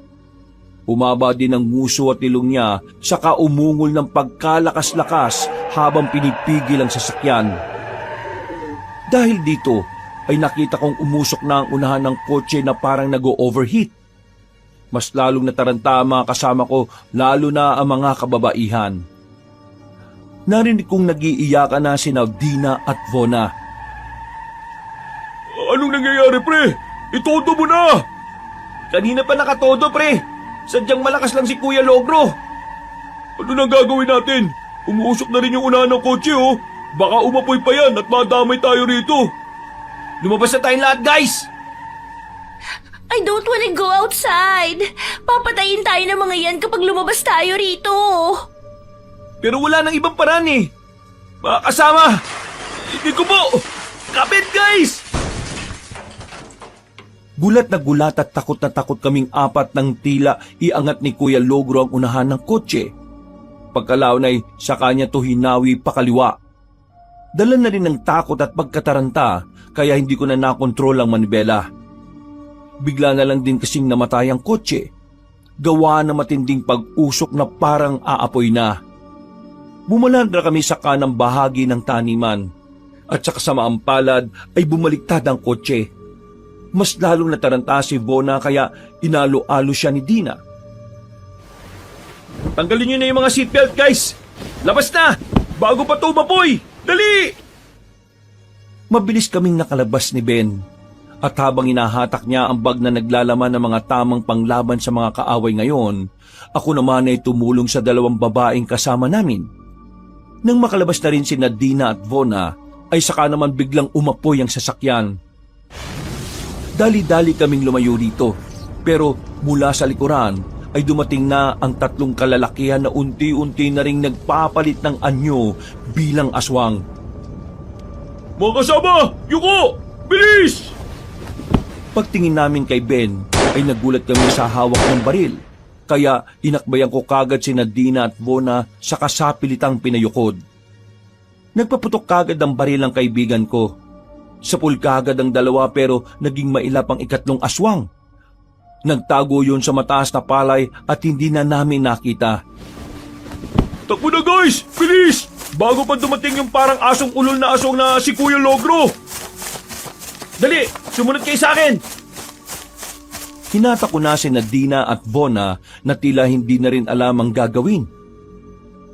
Umaba din ang nguso at ilong niya, saka umungol ng pagkalakas-lakas habang pinipigil ang sasakyan. Dahil dito ay nakita kong umusok na ang unahan ng kotse na parang nag-overheat. Mas lalong nataranta ang mga kasama ko, lalo na ang mga kababaihan. Narinig kong nag-iiyakan na sina Dina at Vona. Anong nangyayari, pre? Itodo mo na! Kanina pa nakatodo, pre. Sadyang malakas lang si Kuya Logro. Ano nang gagawin natin? Umuusok na rin yung unahan ng kotse, oh. Baka umapoy pa yan at madamay tayo rito. Lumabas na tayong lahat, guys! I don't wanna go outside. Papatayin tayo ng mga yan kapag lumabas tayo rito. Pero wala nang ibang paraan eh. Mga kasama, hindi ko po. Kapit, guys! Gulat na gulat at takot na takot kaming apat ng tila iangat ni Kuya Logro ang unahan ng kotse. Pagkalaon ay sa kanya to hinawi pakaliwa. Dala na rin ng takot at pagkataranta kaya hindi ko na nakontrol ang manibela. Bigla na lang din kasing namatay ang kotse. Gawa na matinding pag-usok na parang aapoy na. Bumalandra kami sa kanang bahagi ng taniman at sa kasamaang palad ay bumaliktad ang kotse. Mas lalong nataranta si Vona kaya inalo-alo siya ni Dina. Tanggalin niyo na yung mga seatbelt, guys! Labas na! Bago pa ito umapoy! Dali! Mabilis kaming nakalabas ni Ben. At habang inahatak niya ang bag na naglalaman ng mga tamang panglaban sa mga kaaway ngayon, ako naman ay tumulong sa 2 babaeng kasama namin. Nang makalabas na rin si Dina at Vona, ay saka naman biglang umapoy ang sasakyan. Dali-dali kaming lumayo dito, pero mula sa likuran ay dumating na ang 3 kalalakihan na unti-unti na ring nagpapalit ng anyo bilang aswang. Mga kasama, yuko! Bilis! Pagtingin namin kay Ben ay nagulat kami sa hawak ng baril, kaya inakbayan ko kagad si Dina at Vona sa kasapilitang pinayukod. Nagpaputok kagad ang baril ang kaibigan ko. Sapul kagad ang 2 pero naging mailap ang 3 aswang. Nagtago yun sa mataas na palay at hindi na namin nakita. Takbo na, guys! Bilis! Bago pa dumating yung parang asong ulol na aswang na si Kuya Logro! Dali! Sumunod kayo sa akin! Hinata ko na si Dina at Vona na tila hindi na rin alam ang gagawin.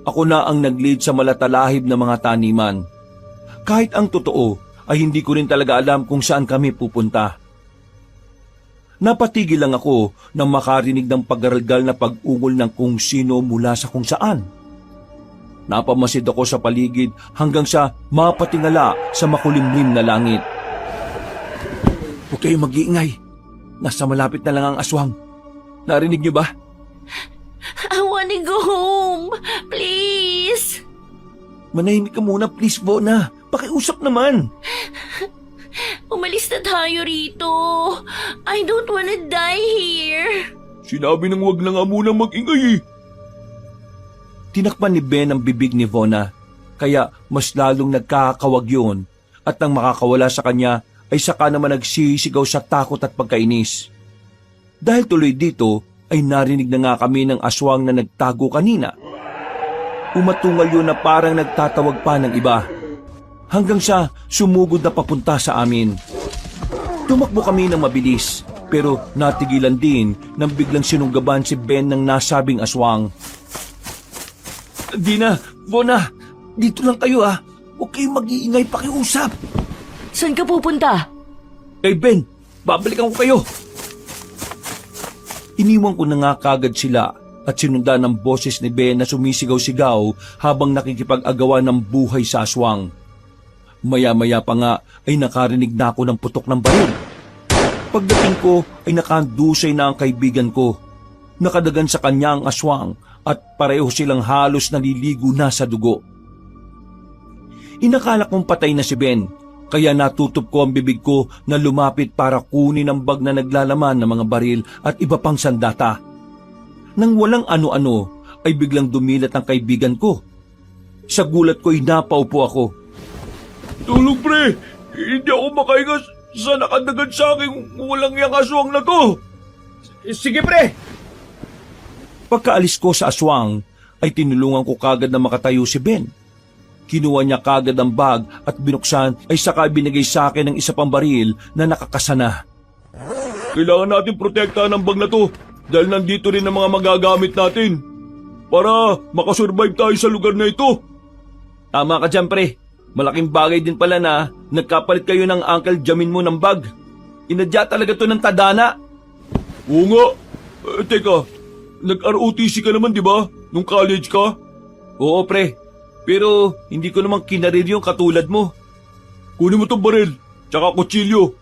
Ako na ang nag-lead sa malatalahib na mga taniman. Kahit ang totoo ay hindi ko rin talaga alam kung saan kami pupunta. Napatigil lang ako nang makarinig ng paggaralgal na pag-ungol ng kung sino mula sa kung saan. Napamasid ako sa paligid hanggang sa mapatingala sa makulimlim na langit. Huwag kayong mag-iingay. Nasa malapit na lang ang aswang. Narinig niyo ba? I wanna go home. Please. Manahimik ka muna, please, Bona. Pakiusap naman. Umalis na tayo rito. I don't wanna die here. Sinabi nang wag na nga munang mag-ingay eh. Tinakpan ni Ben ang bibig ni Vona, kaya mas lalong nagkakawag yun at nang makakawala sa kanya ay saka naman nagsisigaw sa takot at pagkainis. Dahil tuloy dito ay narinig na nga kami ng aswang na nagtago kanina. Umatungal yun na parang nagtatawag pa ng iba hanggang sa sumugod na papunta sa amin. Tumakbo kami ng mabilis pero natigilan din nang biglang sinunggaban si Ben ng nasabing aswang. Dina, Bona, dito lang kayo ah. Huwag kayong mag-iingay, pakiusap. Saan ka pupunta? Kay Ben, babalikan ko kayo. Iniwan ko na nga kagad sila at sinundan ng boses ni Ben na sumisigaw-sigaw habang nakikipag-agawan ng buhay sa aswang. Maya-maya pa nga ay nakarinig na ako ng putok ng baril. Pagdating ko ay nakandusay na ang kaibigan ko. Nakadagan sa kanya ang aswang at pareho silang halos naliligo na sa dugo. Inakala kong patay na si Ben, kaya natutup ko ang bibig ko na lumapit para kunin ang bag na naglalaman ng mga baril at iba pang sandata. Nang walang ano-ano ay biglang dumilat ang kaibigan ko. Sa gulat ko'y napaupo ako. Tulog pre, hindi ako makahinga sa nakadagan sa aking walang yang aswang na to. Sige pre! Pagkaalis ko sa aswang, ay tinulungan ko kagad na makatayo si Ben. Kinuha niya kagad ang bag at binuksan ay saka binigay sa akin ng isa pang baril na nakakasana. Kailangan natin protektahan ang bag na to dahil nandito rin ang mga magagamit natin para makasurvive tayo sa lugar na ito. Tama ka dyan, pre. Malaking bagay din pala na nagkapalit kayo ng Uncle Jamin mo ng bag. Inadya talaga to ng tadana. Oo nga. Teka, nag-ROTC ka naman di ba? Nung college ka? Oo, pre. Pero hindi ko naman kinarir yung katulad mo. Kunin mo tong baril, tsaka kutsilyo.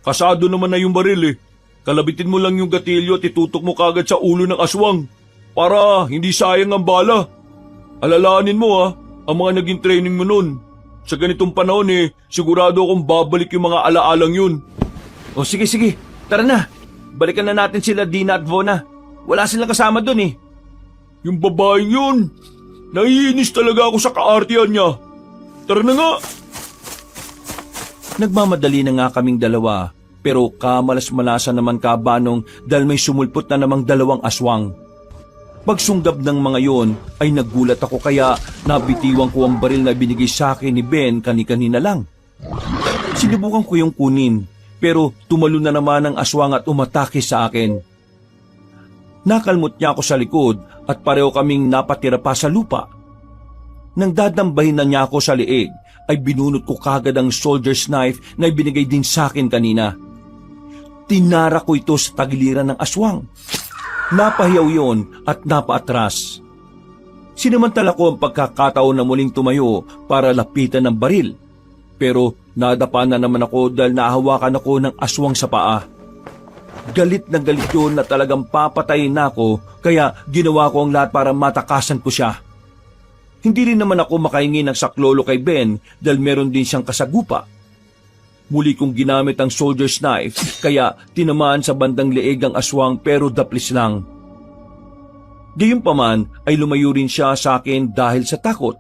Kasado naman na yung baril eh. Kalabitin mo lang yung gatilyo at itutok mo kagad sa ulo ng aswang para hindi sayang ang bala. Alalahanin mo ang mga naging training mo nun. Sa ganitong panahon sigurado akong babalik yung mga alaalang yun. O sige, tara na. Balikan na natin sila Dina at Vona. Wala silang kasama dun eh. Yung babaeng yun, naiinis talaga ako sa kaartihan niya. Tara na nga. Nagmamadali na nga kaming dalawa, pero kamalas-malasan naman kabanong dahil may sumulpot na namang dalawang aswang. Pagsunggab ng mga yon ay nagulat ako kaya nabitiwan ko ang baril na binigay sa akin ni Ben kani-kanina lang. Sinubukan ko yung kunin, pero tumalo na naman ang aswang at umatake sa akin. Nakalmot niya ako sa likod at pareho kaming napatira pa sa lupa. Nang dadambahin na niya ako sa liig, ay binunot ko kagad ang soldier's knife na ibinigay din sa akin kanina. Tinara ko ito sa tagiliran ng aswang. Napahiyaw yon at napaatras. Sinamantala ko ang pagkakataon na muling tumayo para lapitan ng baril. Pero nadapa na naman ako dahil nahawakan ako ng aswang sa paa. Galit na galit yun na talagang papatayin na ako kaya ginawa ko ang lahat para matakasan ko siya. Hindi rin naman ako makahingi ng saklolo kay Ben dahil meron din siyang kasagupa. Muli kong ginamit ang soldier's knife kaya tinamaan sa bandang leeg ang aswang pero daplis lang. Gayunpaman ay lumayo rin siya sa akin dahil sa takot.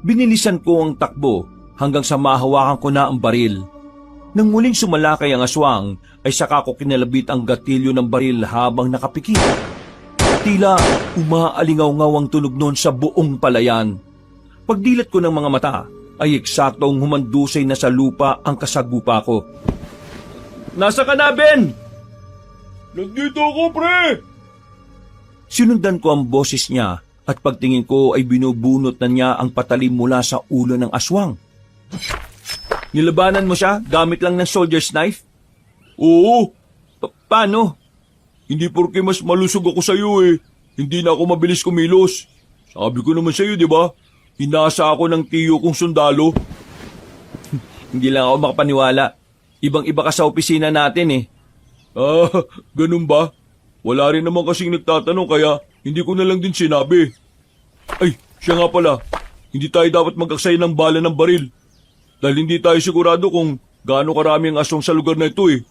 Binilisan ko ang takbo hanggang sa mahawakan ko na ang baril. Nang muling sumalakay ang aswang ay saka ko kinalabit ang gatilyo ng baril habang nakapikit. Tila umaalingaw-ngaw ang tunog noon sa buong palayan. Pagdilat ko ng mga mata ay eksaktong humandusay na sa lupa ang kasagupa ko. Nasa ka na, Ben? Nandito ako, pre! Sinundan ko ang boses niya at pagtingin ko ay binubunot na niya ang patalim mula sa ulo ng aswang. Nilabanan mo siya gamit lang ng soldier's knife? Oo. Paano? Hindi porke mas malusog ako sa iyo hindi na ako mabilis kumilos. Sabi ko naman sa'yo, di ba? Hinasa ako ng tiyo kong sundalo. Hindi lang ako makapaniwala. Ibang-iba ka sa opisina natin eh. Ah, ganun ba? Wala rin naman kasing nagtatanong kaya hindi ko na lang din sinabi. Ay, siya nga pala. Hindi tayo dapat mag-aksaya ng bala ng baril. Dahil hindi tayo sigurado kung gaano karami ang aswang sa lugar na ito eh.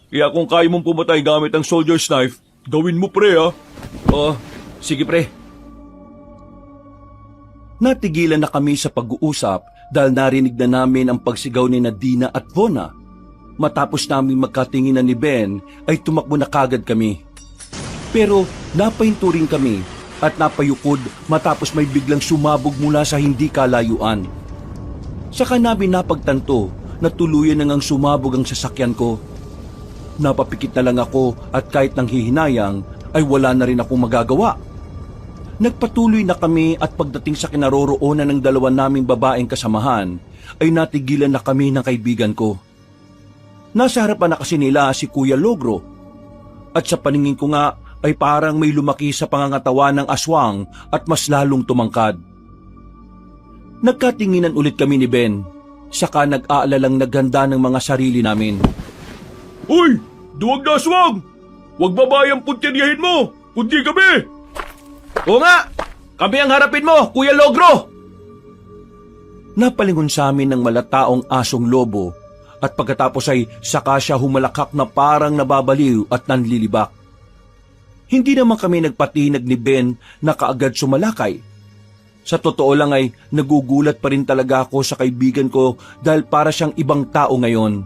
Kaya kung kaya mong pumatay gamit ang soldier's knife, gawin mo pre ha. Sige pre. Natigilan na kami sa pag-uusap dahil narinig na namin ang pagsigaw ni Nadina at Vona. Matapos namin magkatinginan ni Ben ay tumakbo na kagad kami. Pero napahinto rin kami at napayukod matapos may biglang sumabog mula sa hindi kalayuan. Saka namin napagtanto na tuluyan na ngang sumabog ang sasakyan ko. Napapikit na lang ako at kahit nang hihinayang ay wala na rin akong magagawa. Nagpatuloy na kami at pagdating sa kinaroroonan ng dalawa naming babaeng kasamahan ay natigilan na kami ng kaibigan ko. Nasa harapan na kasi nila si Kuya Logro at sa paningin ko nga ay parang may lumaki sa pangangatawan ng aswang at mas lalong tumangkad. Nagkatinginan ulit kami ni Ben, saka nag-aalalang naghanda ng mga sarili namin. Uy! Duwag na aswang! Huwag babayang puntiryahin mo! Kundi kami! Oo nga! Kami ang harapin mo, Kuya Logro! Napalingon sa amin ng malataong asong lobo at pagkatapos ay saka siya humalakak na parang nababaliw at nanlilibak. Hindi naman kami nagpatinag ni Ben na kaagad sumalakay. Sa totoo lang ay nagugulat pa rin talaga ako sa kaibigan ko dahil para siyang ibang tao ngayon.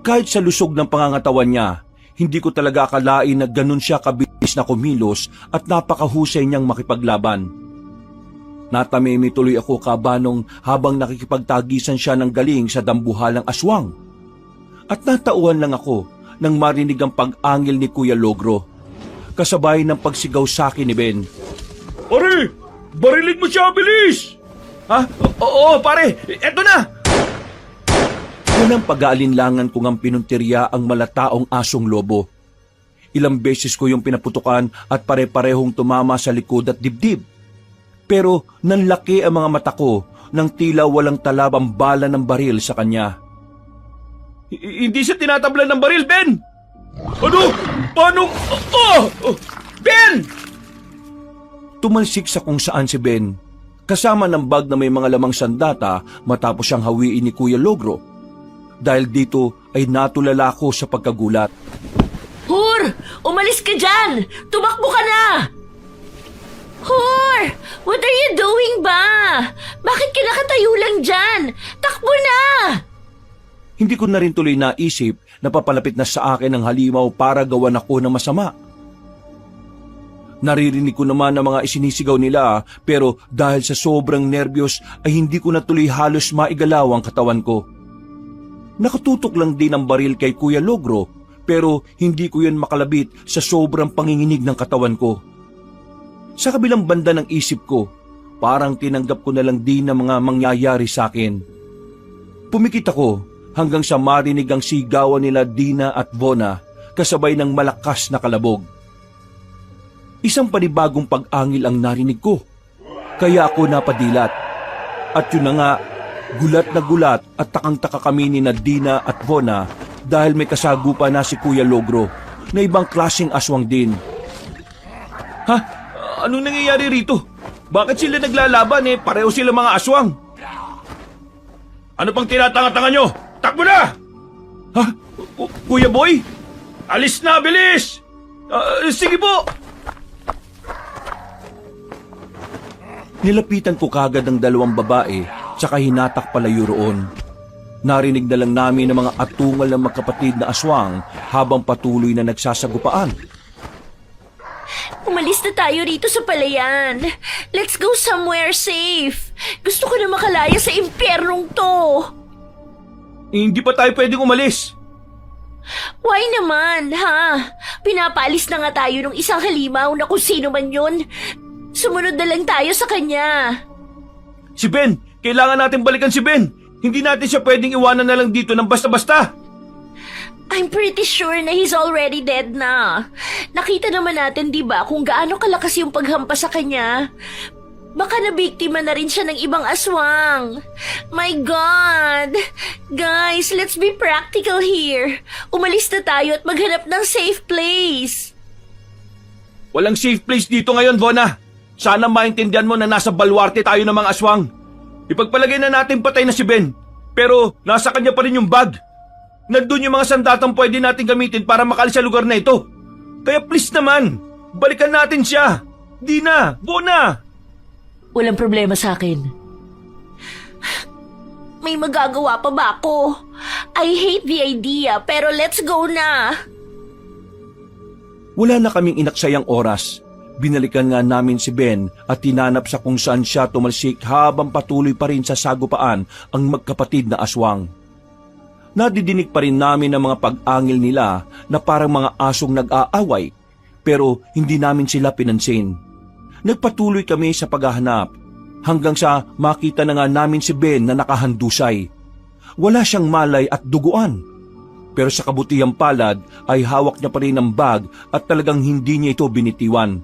Kahit sa lusog ng pangangatawan niya, hindi ko talaga akalain na ganun siya kabilis na kumilos at napakahusay niyang makipaglaban. Natamimi tuloy ako kabanong habang nakikipagtagisan siya ng galing sa dambuhalang aswang. At natauhan lang ako nang marinig ang pag-angil ni Kuya Logro, kasabay ng pagsigaw sa akin ni Ben. Pare! Barilin mo siya, bilis! Ha? Oo, pare! Eto na! Unang pag-aalinlangan kong ang pinuntirya ang malataong asong lobo. Ilang beses ko yung pinaputukan at pare-parehong tumama sa likod at dibdib. Pero nanlaki ang mga mata ko nang tila walang talabang bala ng baril sa kanya. Hindi siya tinatablan ng baril, Ben! Ano? Paano? Ben! Tumalsik sa kung saan si Ben, kasama ng bag na may mga lamang sandata matapos siyang hawiin ni Kuya Logro. Dahil dito ay natulala ko sa pagkagulat. Hur! Umalis ka dyan! Tumakbo ka na! Hur! What are you doing ba? Bakit ka nakatayo lang dyan? Takbo na! Hindi ko na rin tuloy naisip na papalapit na sa akin ang halimaw para gawan ako ng masama. Naririnig ko naman ang mga isinisigaw nila pero dahil sa sobrang nervyos ay hindi ko na tuloy halos maigalaw ang katawan ko. Nakatutok lang din ang baril kay Kuya Logro pero hindi ko yan makalabit sa sobrang panginginig ng katawan ko. Sa kabilang banda ng isip ko, parang tinanggap ko na lang din ang mga mangyayari sa akin. Pumikit ako hanggang sa marinig ang sigawan nila Dina at Vona kasabay ng malakas na kalabog. Isang panibagong pag-angil ang narinig ko, kaya ako napadilat. At yun na nga, gulat na gulat at takang-taka kami ni Nadina at Vona dahil may kasagupa na si Kuya Logro na ibang klaseng aswang din. Ha? Anong nangyayari rito? Bakit sila naglalaban pareho sila mga aswang? Ano pang tinatanga-tanga nyo? Takbo na! Ha? Kuya Boy? Alis na, bilis! Sige po! Nilapitan ko kagad ang dalawang babae tsaka hinatak palayo roon. Narinig na lang namin ang mga atungal ng magkapatid na aswang habang patuloy na nagsasagupaan. Umalis na tayo rito sa palayan. Let's go somewhere safe. Gusto ko na makalaya sa impyernong to. Hindi pa tayo pwedeng umalis. Why naman, ha? Pinapaalis na nga tayo ng isang halimaw na kung sino man yun. Sumunod na lang tayo sa kanya. Si Ben! Kailangan natin balikan si Ben! Hindi natin siya pwedeng iwanan na lang dito ng basta-basta! I'm pretty sure na he's already dead na. Nakita naman natin, di ba, kung gaano kalakas yung paghampas sa kanya. Baka nabiktima na rin siya ng ibang aswang. My God! Guys, let's be practical here. Umalis na tayo at maghanap ng safe place. Walang safe place dito ngayon, Vona. Sana maintindihan mo na nasa balwarte tayo ng mga aswang. Ipagpalagay na natin patay na si Ben. Pero nasa kanya pa rin yung bag. Nandun yung mga sandatang pwede natin gamitin para makalis sa lugar na ito. Kaya please naman, balikan natin siya. Di na, Vona. Walang problema sa akin. May magagawa pa ba ako? I hate the idea, pero let's go na. Wala na kaming inaksayang oras. Binalikan nga namin si Ben at tinanap sa kung saan siya tumalsik habang patuloy pa rin sa sagupaan ang magkapatid na aswang. Nadidinig pa rin namin ang mga pag-angil nila na parang mga asong nag-aaway, pero hindi namin sila pinansin. Nagpatuloy kami sa paghahanap hanggang sa makita na nga namin si Ben na nakahandusay. Wala siyang malay at duguan. Pero sa kabutihang palad ay hawak niya pa rin ang bag at talagang hindi niya ito binitiwan.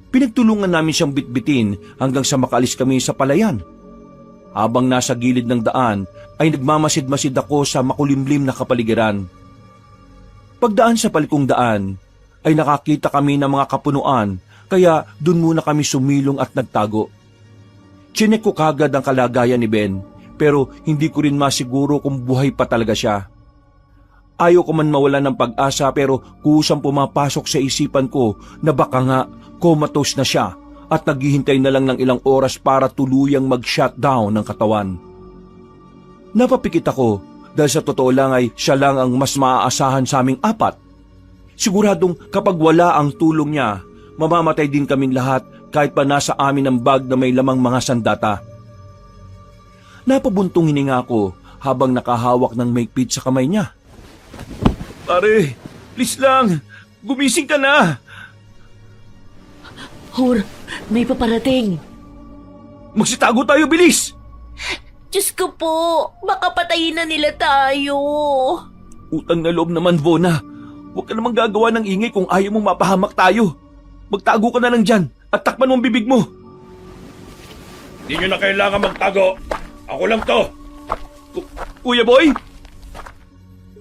Pinagtulungan namin siyang bitbitin hanggang sa makaalis kami sa palayan. Habang nasa gilid ng daan ay nagmamasid-masid ako sa makulimlim na kapaligiran. Pagdaan sa palikong daan ay nakakita kami ng mga kapunuan kaya dun muna kami sumilong at nagtago. Chinek ko kagad ang kalagayan ni Ben pero hindi ko rin masiguro kung buhay pa talaga siya. Ayaw ko man mawalan ng pag-asa pero kusang pumapasok sa isipan ko na baka nga comatose na siya at naghihintay na lang ng ilang oras para tuluyang mag-shutdown ng katawan. Napapikit ako dahil sa totoo lang ay siya lang ang mas maaasahan sa aming apat. Siguradong kapag wala ang tulong niya, mamamatay din kaming lahat kahit pa nasa amin ang bag na may lamang mga sandata. Napabuntong hininga ko habang nakahawak ng maigpit sa kamay niya. Pare, please lang, gumising ka na. Hur, may paparating. Magsitago tayo, bilis! Diyos ko po, baka patayin na nila tayo. Utang na loob naman, Vona. Huwag ka namang gagawa ng ingay kung ayaw mong mapahamak tayo. Magtago ka na lang dyan at takpan mo ang bibig mo. Hindi nyo na kailangan magtago. Ako lang to. Kuya Boy?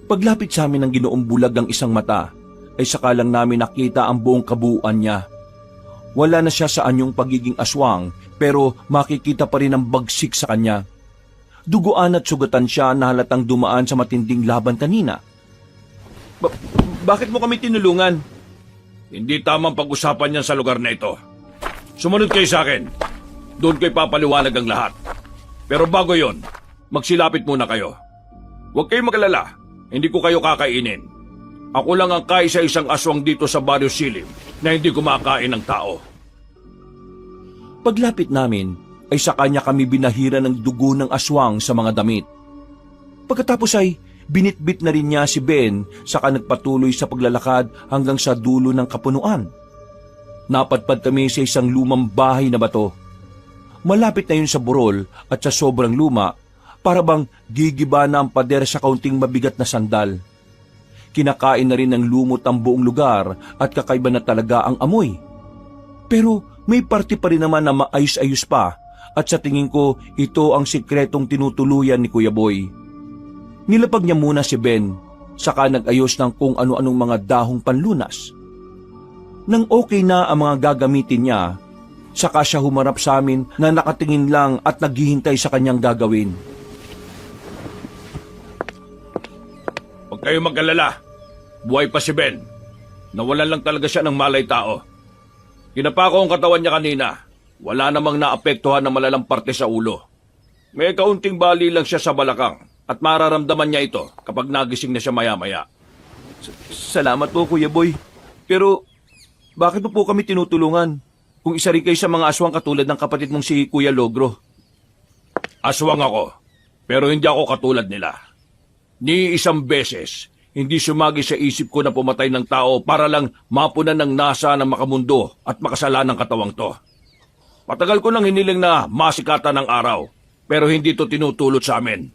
Paglapit sa amin ng Ginoong Bulag ang isang mata, ay saka lang namin nakita ang buong kabuuan niya. Wala na siya sa anyong pagiging aswang, pero makikita pa rin ang bagsik sa kanya. Duguan at sugatan siya na halatang dumaan sa matinding laban kanina. Bakit mo kami tinulungan? Hindi tamang pag-usapan yan sa lugar na ito. Sumunod kayo sa akin. Doon ko'y papaliwanag ang lahat. Pero bago yon, magsilapit muna kayo. Huwag kayong magalala. Hindi ko kayo kakainin. Ako lang ang kaisa-isang aswang dito sa Barrio Silim na hindi kumakain ng tao. Paglapit namin, ay sa kanya kami binahira ng dugo ng aswang sa mga damit. Pagkatapos ay binitbit na rin niya si Ben saka nagpatuloy sa paglalakad hanggang sa dulo ng kapunuan. Napadpad kami sa isang lumang bahay na bato. Malapit na yun sa burol at sa sobrang luma, para bang gigiba na ang pader sa kaunting mabigat na sandal. Kinakain na rin ng lumot ang buong lugar at kakaiba na talaga ang amoy. Pero may parte pa rin naman na maayos-ayos pa at sa tingin ko ito ang sikretong tinutuluyan ni Kuya Boy. Nilapag niya muna si Ben, saka nag-ayos ng kung ano-anong mga dahong panlunas. Nang okay na ang mga gagamitin niya, saka siya humarap sa amin na nakatingin lang at naghihintay sa kanyang gagawin. Huwag kayong mag-alala. Buhay pa si Ben. Nawalan lang talaga siya ng malay tao. Kinapa ko ang katawan niya kanina. Wala namang naapektuhan ng malalang parte sa ulo. May kaunting bali lang siya sa balakang at mararamdaman niya ito kapag nagising na siya maya-maya. Salamat po, Kuya Boy. Pero bakit po kami tinutulungan kung isa rin kayo sa mga aswang katulad ng kapatid mong si Kuya Logro? Aswang ako, pero hindi ako katulad nila. Ni isang beses, hindi sumagi sa isip ko na pumatay ng tao para lang mapunan ng nasa ng makamundo at makasala ng katawang to. Matagal ko nang hiniling na masikatan ng araw, pero hindi to tinutulot sa amin.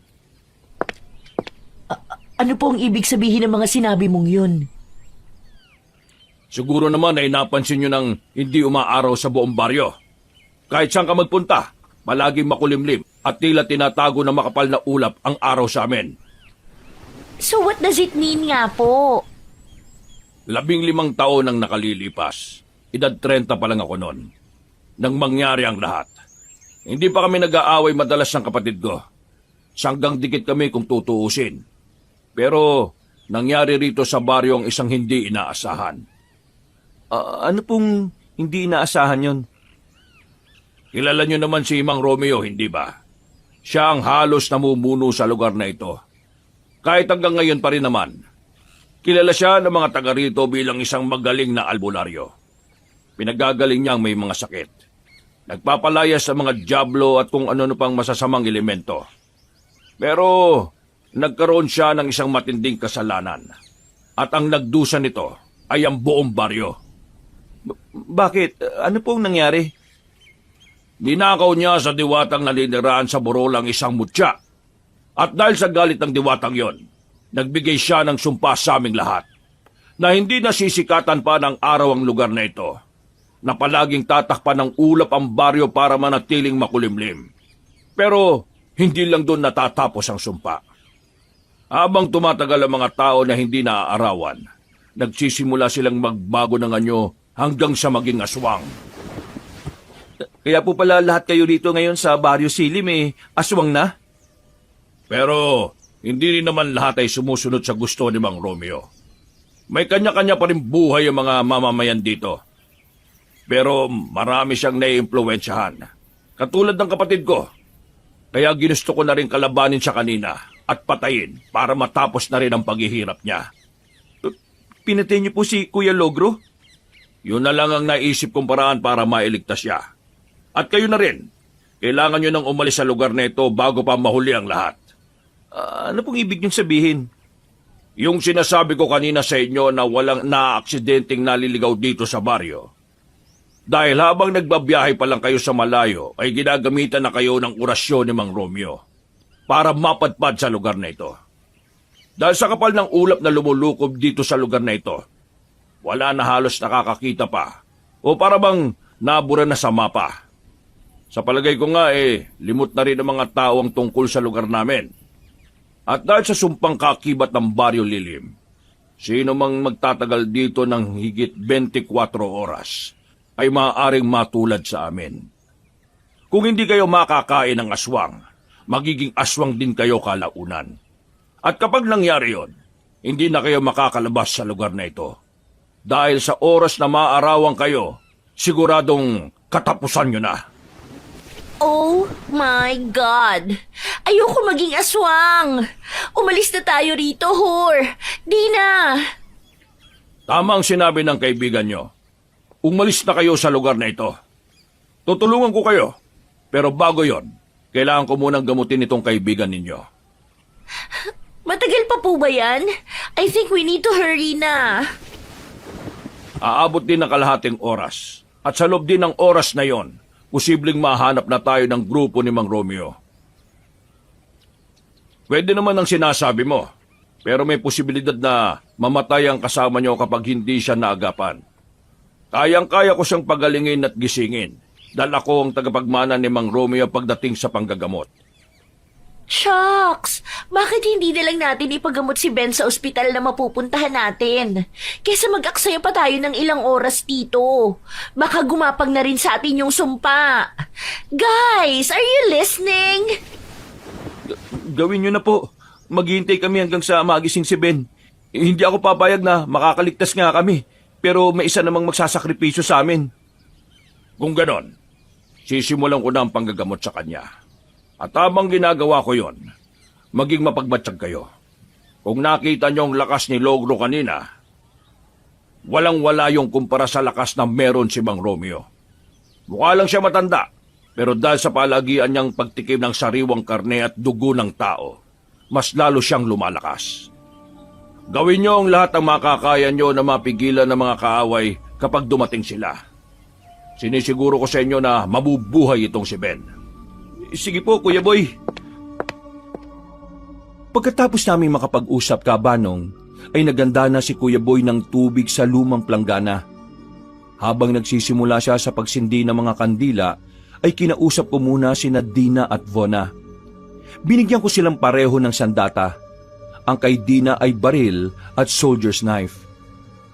Ano po ang ibig sabihin ng mga sinabi mong yun? Siguro naman ay napansin nyo nang hindi umaaraw sa buong baryo. Kahit saan ka magpunta, palaging makulimlim at tila tinatago na makapal na ulap ang araw sa amin. So what does it mean nga po? 15 taon ang nakalilipas. Edad 30 pa lang ako noon. Nang mangyari ang lahat. Hindi pa kami nag-aaway madalas ng kapatid ko. Sanggang dikit kami kung tutuusin. Pero nangyari rito sa baryo ang isang hindi inaasahan. Ano pong hindi inaasahan yon? Kilala niyo naman si Mang Romeo, hindi ba? Siya ang halos namumuno sa lugar na ito. Kahit hanggang ngayon pa rin naman. Kilala siya ng mga taga rito bilang isang magaling na albularyo. Pinagagaling niya ang may mga sakit. Nagpapalaya sa mga diablo at kung ano pang masasamang elemento. Pero nagkaroon siya ng isang matinding kasalanan. At ang nagdusa nito ay ang buong baryo. Bakit? Ano pong nangyari? Ninakaw niya sa diwatang naniniraan sa Borolang isang mutya. At dahil sa galit ng diwatang yon, nagbigay siya ng sumpa sa aming lahat na hindi nasisikatan pa ng araw ang lugar na ito, na palaging tatakpan ng ulap ang baryo para manatiling makulimlim. Pero hindi lang doon natatapos ang sumpa. Habang tumatagal ang mga tao na hindi naaarawan, nagsisimula silang magbago ng anyo hanggang sa maging aswang. Kaya po pala lahat kayo dito ngayon sa Baryo Silim aswang na? Pero hindi rin naman lahat ay sumusunod sa gusto ni Mang Romeo. May kanya-kanya pa rin buhay ang mga mamamayan dito. Pero marami siyang naiimpluwensyahan. Katulad ng kapatid ko. Kaya ginusto ko na rin kalabanin siya kanina at patayin para matapos na rin ang paghihirap niya. Pinatay niyo po si Kuya Logro? Yun na lang ang naisip kong paraan para mailigtas siya. At kayo na rin. Kailangan nyo nang umalis sa lugar na ito bago pa mahuli ang lahat. Ano pong ibig niyong sabihin? Yung sinasabi ko kanina sa inyo na walang naaksidenteng naliligaw dito sa baryo. Dahil habang nagbabiyahe pa lang kayo sa malayo, ay ginagamitan na kayo ng orasyon ni Mang Romeo para mapadpad sa lugar na ito. Dahil sa kapal ng ulap na lumulukob dito sa lugar na ito, wala na halos nakakakita pa o para bang nabura na sa mapa. Sa palagay ko nga limot na rin ang mga tao ang tungkol sa lugar namin. At dahil sa sumpang kakibat ng Baryo Lilim, sino mang magtatagal dito ng higit 24 oras ay maaaring matulad sa amin. Kung hindi kayo makakain ng aswang, magiging aswang din kayo kalaunan. At kapag nangyari yon, hindi na kayo makakalabas sa lugar na ito. Dahil sa oras na maaarawan kayo, siguradong katapusan nyo na. Oh my God! Ayoko maging aswang! Umalis na tayo rito, Hor! Di na! Tama ang sinabi ng kaibigan nyo. Umalis na kayo sa lugar na ito. Tutulungan ko kayo. Pero bago yon, kailangan ko munang gamutin itong kaibigan ninyo. Matagal pa po ba yan? I think we need to hurry na. Aabot din ng kalahating oras. At sa loob din ng oras na yon, posibleng mahanap na tayo ng grupo ni Mang Romeo. Pwede naman ang sinasabi mo, pero may posibilidad na mamatay ang kasama niyo kapag hindi siya naagapan. Kayang-kaya ko siyang pagalingin at gisingin, dahil ako ang tagapagmana ni Mang Romeo pagdating sa panggagamot. Shucks! Bakit hindi na lang natin ipagamot si Ben sa ospital na mapupuntahan natin? Kesa mag-aksaya pa tayo ng ilang oras dito. Baka gumapang na rin sa atin yung sumpa. Guys, are you listening? Gawin niyo na po. Maghihintay kami hanggang sa magising si Ben. Hindi ako papayag na makakaligtas nga kami. Pero may isa namang magsasakripisyo sa amin. Kung ganon, sisimulan ko na ang panggagamot sa kanya. At habang ginagawa ko yon, maging mapagmatsyag kayo. Kung nakita niyo ang lakas ni Logro kanina, walang-wala yung kumpara sa lakas na meron si Mang Romeo. Mukha lang siya matanda, pero dahil sa palagian niyang pagtikim ng sariwang karne at dugo ng tao, mas lalo siyang lumalakas. Gawin niyo ang lahat ng makakaya niyo na mapigilan ng mga kaaway kapag dumating sila. Sinisiguro ko sa inyo na mabubuhay itong si Ben. Sige po, Kuya Boy. Pagkatapos namin makapag-usap, Kabanong, ay naganda na si Kuya Boy ng tubig sa lumang planggana. Habang nagsisimula siya sa pagsindi ng mga kandila, ay kinausap ko muna sina Dina at Vona. Binigyan ko silang pareho ng sandata. Ang kay Dina ay baril at soldier's knife.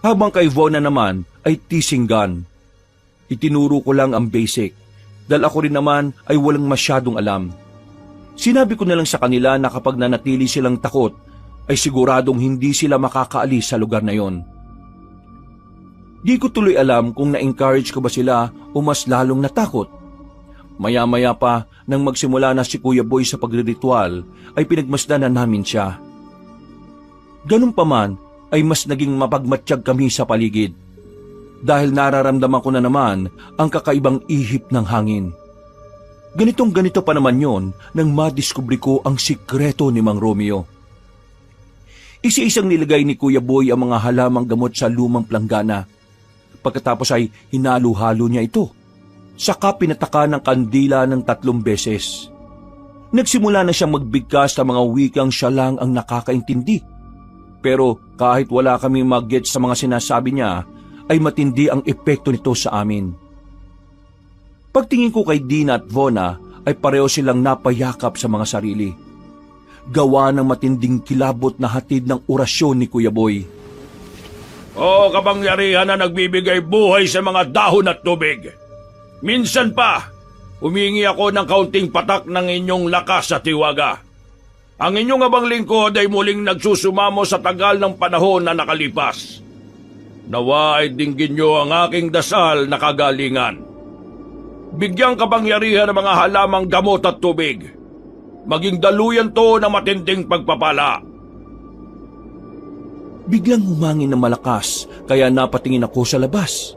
Habang kay Vona naman ay teasing gun. Itinuro ko lang ang basic, dahil ako rin naman ay walang masyadong alam. Sinabi ko na lang sa kanila na kapag nanatili silang takot, ay siguradong hindi sila makakaalis sa lugar na yon. Di ko tuloy alam kung na-encourage ko ba sila o mas lalong natakot. Maya-maya pa, nang magsimula na si Kuya Boy sa pagriritual, ay pinagmasdanan namin siya. Ganun pa man, ay mas naging mapagmatsyag kami sa paligid. Dahil nararamdaman ko na naman ang kakaibang ihip ng hangin. Ganitong-ganito pa naman yon nang madiskubre ko ang sikreto ni Mang Romeo. Isa-isang nilagay ni Kuya Boy ang mga halamang gamot sa lumang planggana. Pagkatapos ay hinalo-halo niya ito. Saka pinataka ng kandila ng 3 beses. Nagsimula na siyang magbigkas ng mga wikang siya lang ang nakakaintindi. Pero kahit wala kami mag-gets sa mga sinasabi niya, ay matindi ang epekto nito sa amin. Pagtingin ko kay Dina at Vona, ay pareho silang napayakap sa mga sarili. Gawa ng matinding kilabot na hatid ng orasyon ni Kuya Boy. O kapangyarihan na nagbibigay buhay sa mga dahon at tubig. Minsan pa, humingi ako ng kaunting patak ng inyong lakas at tiwaga. Ang inyong abang lingkod ay muling nagsusumamo sa tagal ng panahon na nakalipas. Nawa ay dinggin niyo ang aking dasal na kagalingan. Bigyang kapangyarihan ng mga halamang gamot at tubig. Maging daluyan to ng matinding pagpapala. Biglang humangin na malakas, kaya napatingin ako sa labas.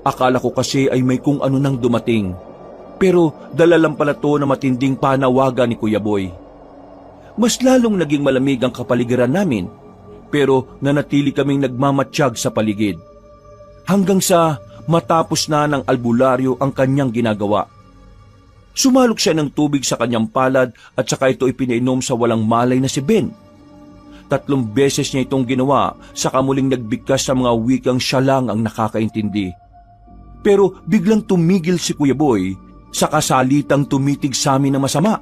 Akala ko kasi ay may kung ano nang dumating. Pero dala lang pala to na matinding panawagan ni Kuya Boy. Mas lalong naging malamig ang kapaligiran namin, pero nanatili kaming nagmamatsyag sa paligid. Hanggang sa matapos na ng albularyo ang kanyang ginagawa. Sumalok siya ng tubig sa kanyang palad at saka ito ipinainom sa walang malay na si Ben. 3 beses niya itong ginawa, saka muling nagbigkas sa mga wikang siya lang ang nakakaintindi. Pero biglang tumigil si Kuya Boy, saka salitang tumitig sa amin na masama.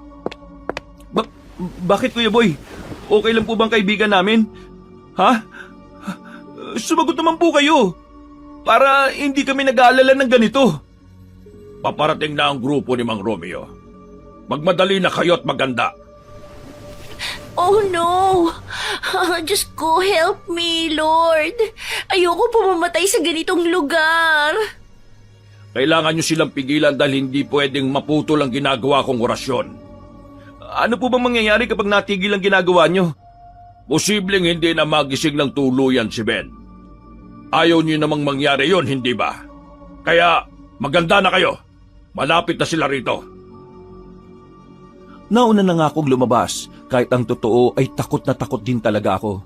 Bakit, Kuya Boy? Okay lang po bang kaibigan namin? Ha? Sumagot naman po kayo. Para hindi kami nag-aalala ng ganito. Paparating na ang grupo ni Mang Romeo. Magmadali na kayo at maganda. Oh no! Diyos ko, help me, Lord! Ayoko pumamatay sa ganitong lugar! Kailangan nyo silang pigilan dahil hindi pwedeng maputol ang ginagawa kong orasyon. Ano po bang mangyayari kapag natigil ang ginagawa nyo? Posibleng hindi na magising ng tuluyan si Ben. Ayaw nyo namang mangyari yon, hindi ba? Kaya maganda na kayo. Malapit na sila rito. Nauna na nga akong lumabas, kahit ang totoo ay takot na takot din talaga ako.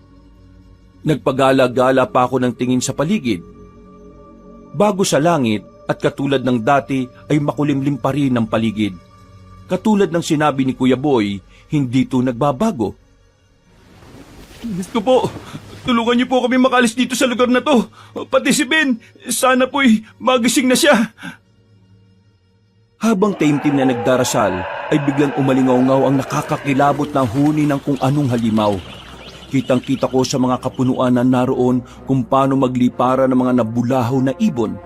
Nagpagala-gala pa ako ng tingin sa paligid. Bago sa langit at katulad ng dati ay makulimlim pa rin ang paligid. Katulad ng sinabi ni Kuya Boy, hindi ito nagbabago. Gusto po, tulungan niyo po kami makalis dito sa lugar na to. Pati si Ben, sana po'y magising na siya. Habang taimtim na nagdarasal, ay biglang umalingaw-ngaw ang nakakakilabot na huni ng kung anong halimaw. Kitang-kita ko sa mga kapunuan na naroon kung paano maglipara ng mga nabulahaw na ibon.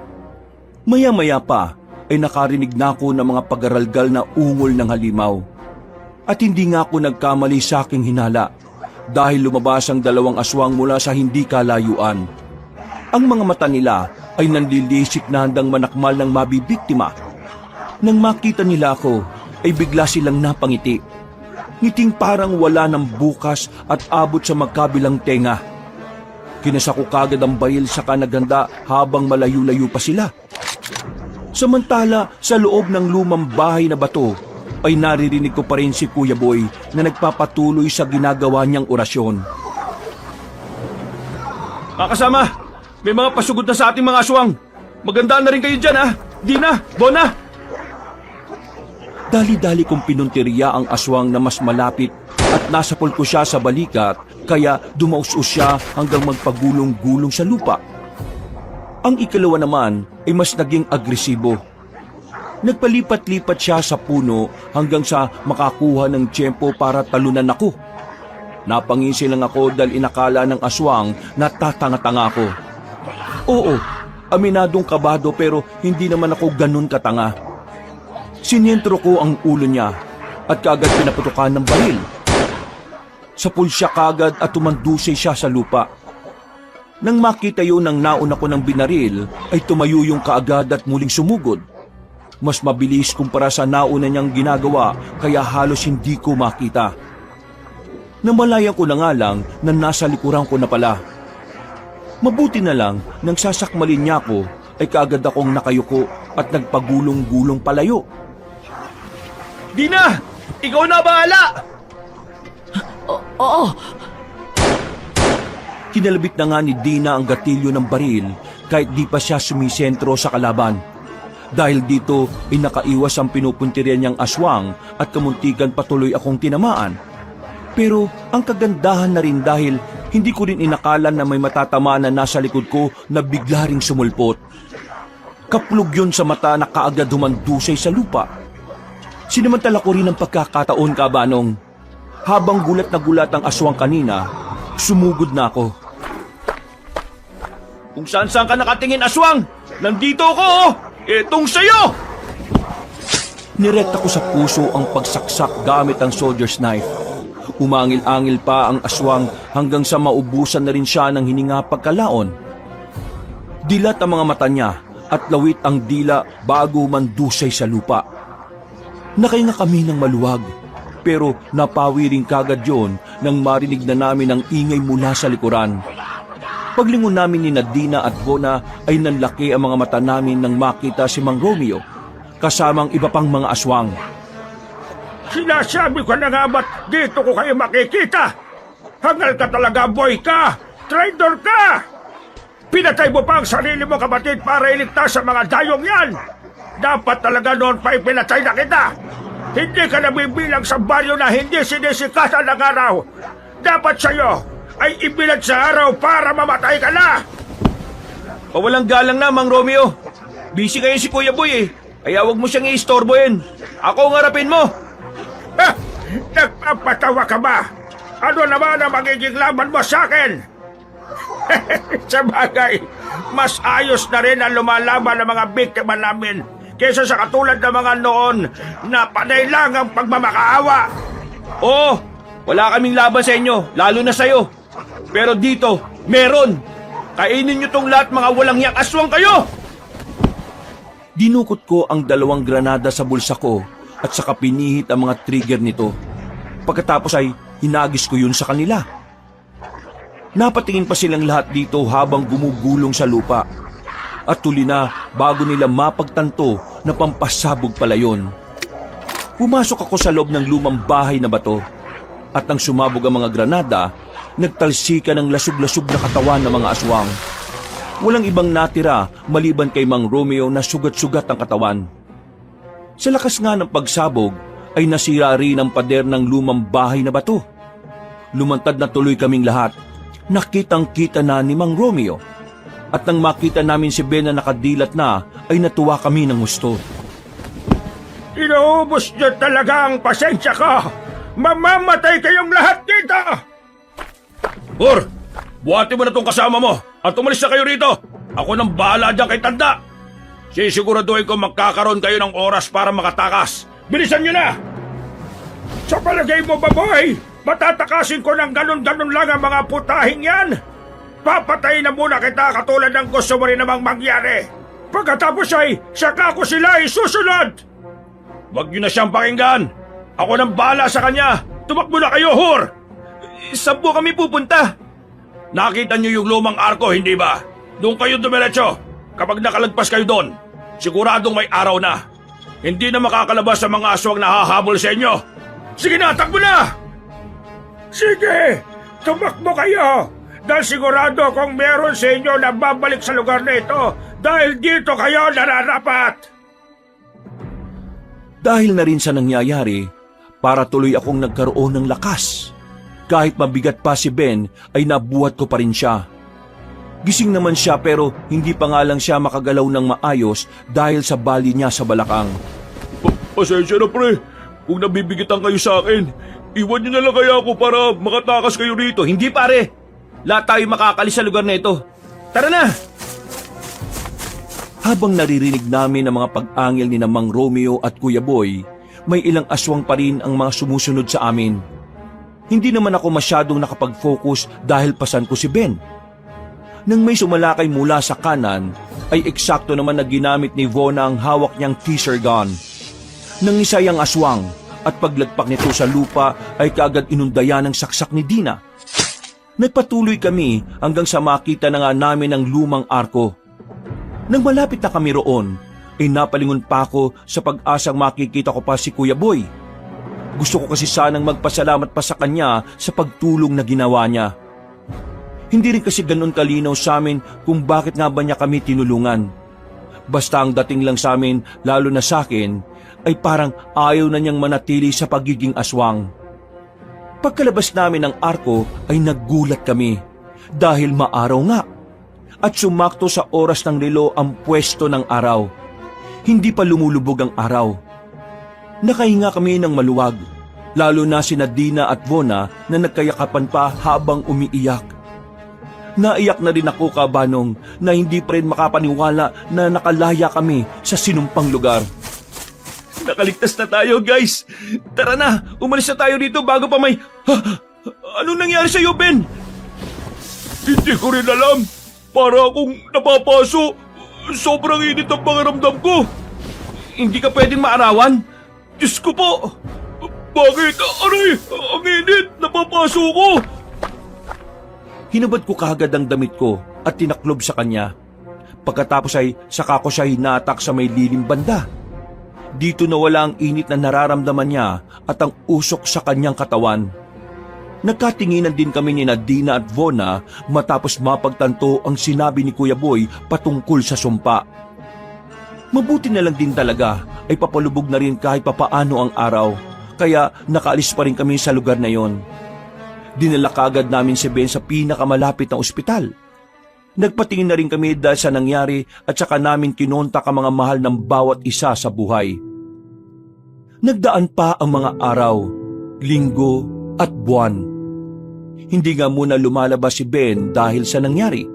Maya-maya pa, ay nakarinig na ako ng mga pagaralgal na ungol ng halimaw. At hindi nga ako nagkamali sa aking hinala dahil lumabas ang 2 aswang mula sa hindi kalayuan. Ang mga mata nila ay nanlilisik na handang manakmal ng mabibiktima. Nang makita nila ako, ay bigla silang napangiti. Ngiting parang wala ng bukas at abot sa magkabilang tenga. Kinasa ko kagad ang baril sa kanaganda habang malayo-layo pa sila. Samantala, sa loob ng lumang bahay na bato, ay naririnig ko pa rin si Kuya Boy na nagpapatuloy sa ginagawa niyang orasyon. Kasama, may mga pasugod na sa ating mga aswang. Magandaan na rin kayo dyan, ha? Dina, Bona! Dali-dali kong pinunteriya ang aswang na mas malapit at nasapol ko siya sa balikat, kaya dumaus-us siya hanggang magpagulong-gulong sa lupa. Ang ikalawa naman ay mas naging agresibo. Nagpalipat-lipat siya sa puno hanggang sa makakuha ng tiyempo para talunan ako. Napangisi lang ako dahil inakala ng aswang na tatanga-tanga ako. Oo, aminadong kabado pero hindi naman ako ganun katanga. Sinentro ko ang ulo niya at kaagad pinaputukan ng baril. Sapul siya kaagad at tumandusay siya sa lupa. Nang makita yun ng nauna ko ng binaril, ay tumayo yung kaagad at muling sumugod. Mas mabilis kumpara sa nauna niyang ginagawa kaya halos hindi ko makita. Namalayan ko na nga lang na nasa likuran ko na pala. Mabuti na lang nang sasakmalin niya ako ay kaagad akong nakayuko at nagpagulong-gulong palayo. Dina! Ikaw na bahala! Oo, Kinalabit na nga ni Dina ang gatilyo ng baril kahit di pa siya sumisentro sa kalaban. Dahil dito ay nakaiwas ang pinupuntiryan niyang aswang at kamuntikan patuloy akong tinamaan. Pero ang kagandahan na rin dahil hindi ko rin inakala na may matatamaan na nasa likod ko na bigla ring sumulpot. Kaplog yun sa mata na kaagad humandusay sa lupa. Sinamantala ko rin ang pagkakataon, Kabanong. Habang gulat na gulat ang aswang kanina, sumugod na ako. Kung saan-saan ka nakatingin, aswang! Nandito ako, oh! Etong sayo! Nirekta ko sa puso ang pagsaksak gamit ang soldier's knife. Umangil-angil pa ang aswang hanggang sa maubusan na rin siya ng hininga pagkalaon. Dilat ang mga mata niya at lawit ang dila bago mandusay sa lupa. Nakahinga kami ng maluwag, pero napawi rin kagad yon nang marinig na namin ang ingay mula sa likuran. Paglingon namin ni Nadina at Bona ay nanlaki ang mga mata namin nang makita si Mang Romeo, kasamang iba pang mga aswang. Sinasabi ko na nga ba't dito ko kayo makikita? Hangal ka talaga, boy ka! Traitor ka! Pinatay mo pa ang sarili mo, kapatid, para iligtas sa mga dayong yan! Dapat talaga noon pa ipinatay na kita! Hindi ka nabibilang sa baryo na hindi sinisikatan ng araw! Dapat sa'yo ay ibilad sa araw para mamatay ka na! Pawalang galang na, Mang Romeo. Busy kayo si Kuya Boy eh. Kaya wag mo siyang iistorbohin. Ako ang harapin mo. Ha! Nagpapatawa ka ba? Ano naman ang magiging laban mo sa akin? Sa bagay, mas ayos na rin ang lumalaban ng mga biktima namin kaysa sa katulad ng mga noon na panay lang ang pagmamakaawa. Oo, wala kaming laban sa inyo, lalo na sa'yo. Pero dito, meron. Kainin nyo tong lahat, mga walang yak aswang kayo! Dinukot ko ang 2 granada sa bulsa ko at saka pinihit ang mga trigger nito. Pagkatapos ay hinagis ko yun sa kanila. Napatingin pa silang lahat dito habang gumugulong sa lupa. At tuli na bago nila mapagtanto na pampasabog pala yun. Pumasok ako sa loob ng lumang bahay na bato. At nang sumabog ang mga granada, nagtalsika ng lasog-lasog na katawan ng mga aswang. Walang ibang natira maliban kay Mang Romeo na sugat-sugat ang katawan. Sa lakas nga ng pagsabog ay nasira rin ang pader ng lumang bahay na bato. Lumantad na tuloy kaming lahat. Nakitang-kita na ni Mang Romeo. At nang makita namin si Ben na nakadilat na ay natuwa kami ng gusto. Inuubos niyo talaga ang pasensya ko! Mamamatay kayong lahat dito! Hur, buhati mo na tong kasama mo at umalis na kayo rito. Ako nang bahala dyan kay Tanda. Sisiguraduhin ko magkakaroon kayo ng oras para makatakas. Bilisan nyo na! Sa palagay mo ba, boy? Matatakasin ko ng ganun-ganun lang ang mga putahing yan? Papatayin na muna kita katulad ng gusto mo rin namang mangyari. Pagkatapos ay saka ko sila isusunod! Huwag nyo na siyang pakinggan. Ako nang bahala sa kanya. Tumakbo na kayo, Hur! Saan po kami pupunta? Nakita nyo yung lumang arko, hindi ba? Doon kayo dumiretso. Kapag nakalagpas kayo doon, siguradong may araw na. Hindi na makakalabas sa mga aswang na hahabol sa inyo. Sige na, takbo na! Sige, tumakbo kayo! Dahil sigurado kung meron sa inyo na babalik sa lugar na ito dahil dito kayo nararapat! Dahil na rin sa nangyayari, para tuloy akong nagkaroon ng lakas. Kahit mabigat pa si Ben, ay nabuhat ko pa rin siya. Gising naman siya pero hindi pa nga lang siya makagalaw ng maayos dahil sa bali niya sa balakang. Pasensya na pre, kung nabibigitan kayo sa akin, iwan niyo na lang kaya ako para makatakas kayo rito. Hindi pare, lahat tayo makakalis sa lugar na ito. Tara na! Habang naririnig namin ang mga pag-angil ni Mang Romeo at Kuya Boy, may ilang aswang pa rin ang mga sumusunod sa amin. Hindi naman ako masyadong nakapag-focus dahil pasan ko si Ben. Nang may sumalakay mula sa kanan, ay eksakto naman na ginamit ni Vona ang hawak niyang teaser gun. Nangisay ang aswang at paglagpak nito sa lupa ay kaagad inundayan ng saksak ni Dina. Nagpatuloy kami hanggang sa makita na nga namin ang lumang arko. Nang malapit na kami roon, ay napalingon pa ako sa pag-asang makikita ko pa si Kuya Boy. Gusto ko kasi sanang magpasalamat pa sa kanya sa pagtulong na ginawa niya. Hindi rin kasi ganun kalinaw sa amin kung bakit nga ba niya kami tinulungan. Basta ang dating lang sa amin, lalo na sa akin, ay parang ayaw na niyang manatili sa pagiging aswang. Pagkalabas namin ng arko ay naggulat kami dahil maaraw nga at sumakto sa oras ng relo ang pwesto ng araw. Hindi pa lumulubog ang araw. Nakahinga kami ng maluwag, lalo na sina Dina at Vona na nagkayakapan pa habang umiiyak. Naiyak na rin ako kabanong na hindi pa rin makapaniwala na nakalaya kami sa sinumpang lugar. Nakaligtas na tayo guys! Tara na! Umalis na tayo dito bago pa may... Anong nangyari sa'yo, Ben? Hindi ko rin alam. Para akong napapaso. Sobrang init ang pangaramdam ko. Hindi ka pwedeng maarawan? Diyos ko po! Bakit? Aray! Ang init! Napapaso ko! Hinubad ko kaagad ang damit ko at tinaklob sa kanya. Pagkatapos ay saka ko siya hinatak sa may lilim banda. Dito nawala ang init na nararamdaman niya at ang usok sa kanyang katawan. Nagkatinginan din kami ni Dina at Vona matapos mapagtanto ang sinabi ni Kuya Boy patungkol sa sumpa. Mabuti na lang din talaga ay papalubog na rin kahit papaano ang araw, kaya nakaalis pa rin kami sa lugar na yon. Dinala kaagad namin si Ben sa pinakamalapit na ospital. Nagpatingin na rin kami dahil sa nangyari at saka namin kinontak ang mga mahal ng bawat isa sa buhay. Nagdaan pa ang mga araw, linggo at buwan. Hindi nga muna lumalabas si Ben dahil sa nangyari.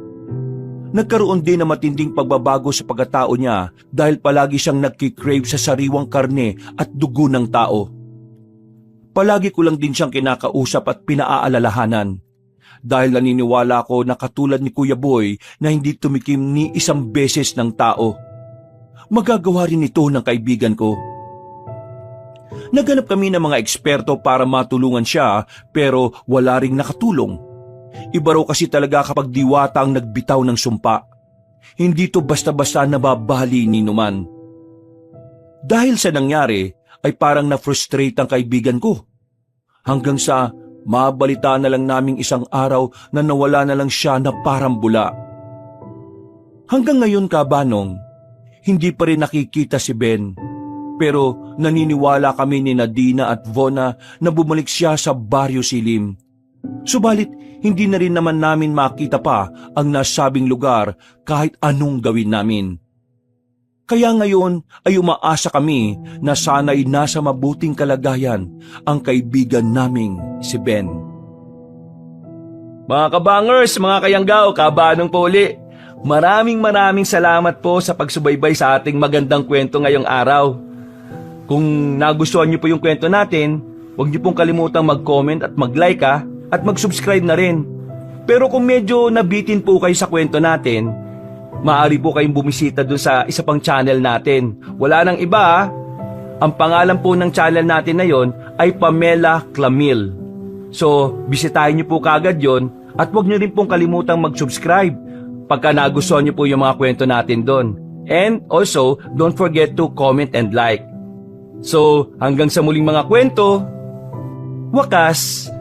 Nagkaroon din ng matinding pagbabago sa pagkatao niya dahil palagi siyang nagkikrave sa sariwang karne at dugo ng tao. Palagi ko lang din siyang kinakausap at pinaaalalahanan dahil naniniwala ako na katulad ni Kuya Boy na hindi tumikim ni isang beses ng tao. Magagawa rin ito ng kaibigan ko. Naghanap kami ng mga eksperto para matulungan siya pero wala ring nakatulong. Iba raw kasi talaga kapag diwata ang nagbitaw ng sumpa. Hindi to basta-basta nababali ni numan. Dahil sa nangyari, ay parang na-frustrate ang kaibigan ko. Hanggang sa mabalita na lang naming isang araw na nawala na lang siya na parang bula. Hanggang ngayon kabanong, hindi pa rin nakikita si Ben. Pero naniniwala kami ni Dina at Vona na bumalik siya sa Baryo Silim. Subalit, hindi na rin naman namin makita pa ang nasabing lugar kahit anong gawin namin. Kaya ngayon ay umaasa kami na sana'y nasa mabuting kalagayan ang kaibigan naming si Ben. Mga kabangers, mga kayanggaw, kabanong po uli. Maraming salamat po sa pagsubaybay sa ating magandang kwento ngayong araw. Kung nagustuhan niyo po yung kwento natin, huwag niyo pong kalimutang mag-comment at mag-like at mag-subscribe na rin. Pero kung medyo nabitin po kayo sa kwento natin, maaari po kayong bumisita dun sa isa pang channel natin. Wala nang iba. Ang pangalan po ng channel natin na yon ay Pamela Clamil. So, bisitahin niyo po kaagad yon at huwag niyo rin pong kalimutang mag-subscribe pagka nagustuhan niyo po yung mga kwento natin doon. And also, don't forget to comment and like. So, hanggang sa muling mga kwento, wakas!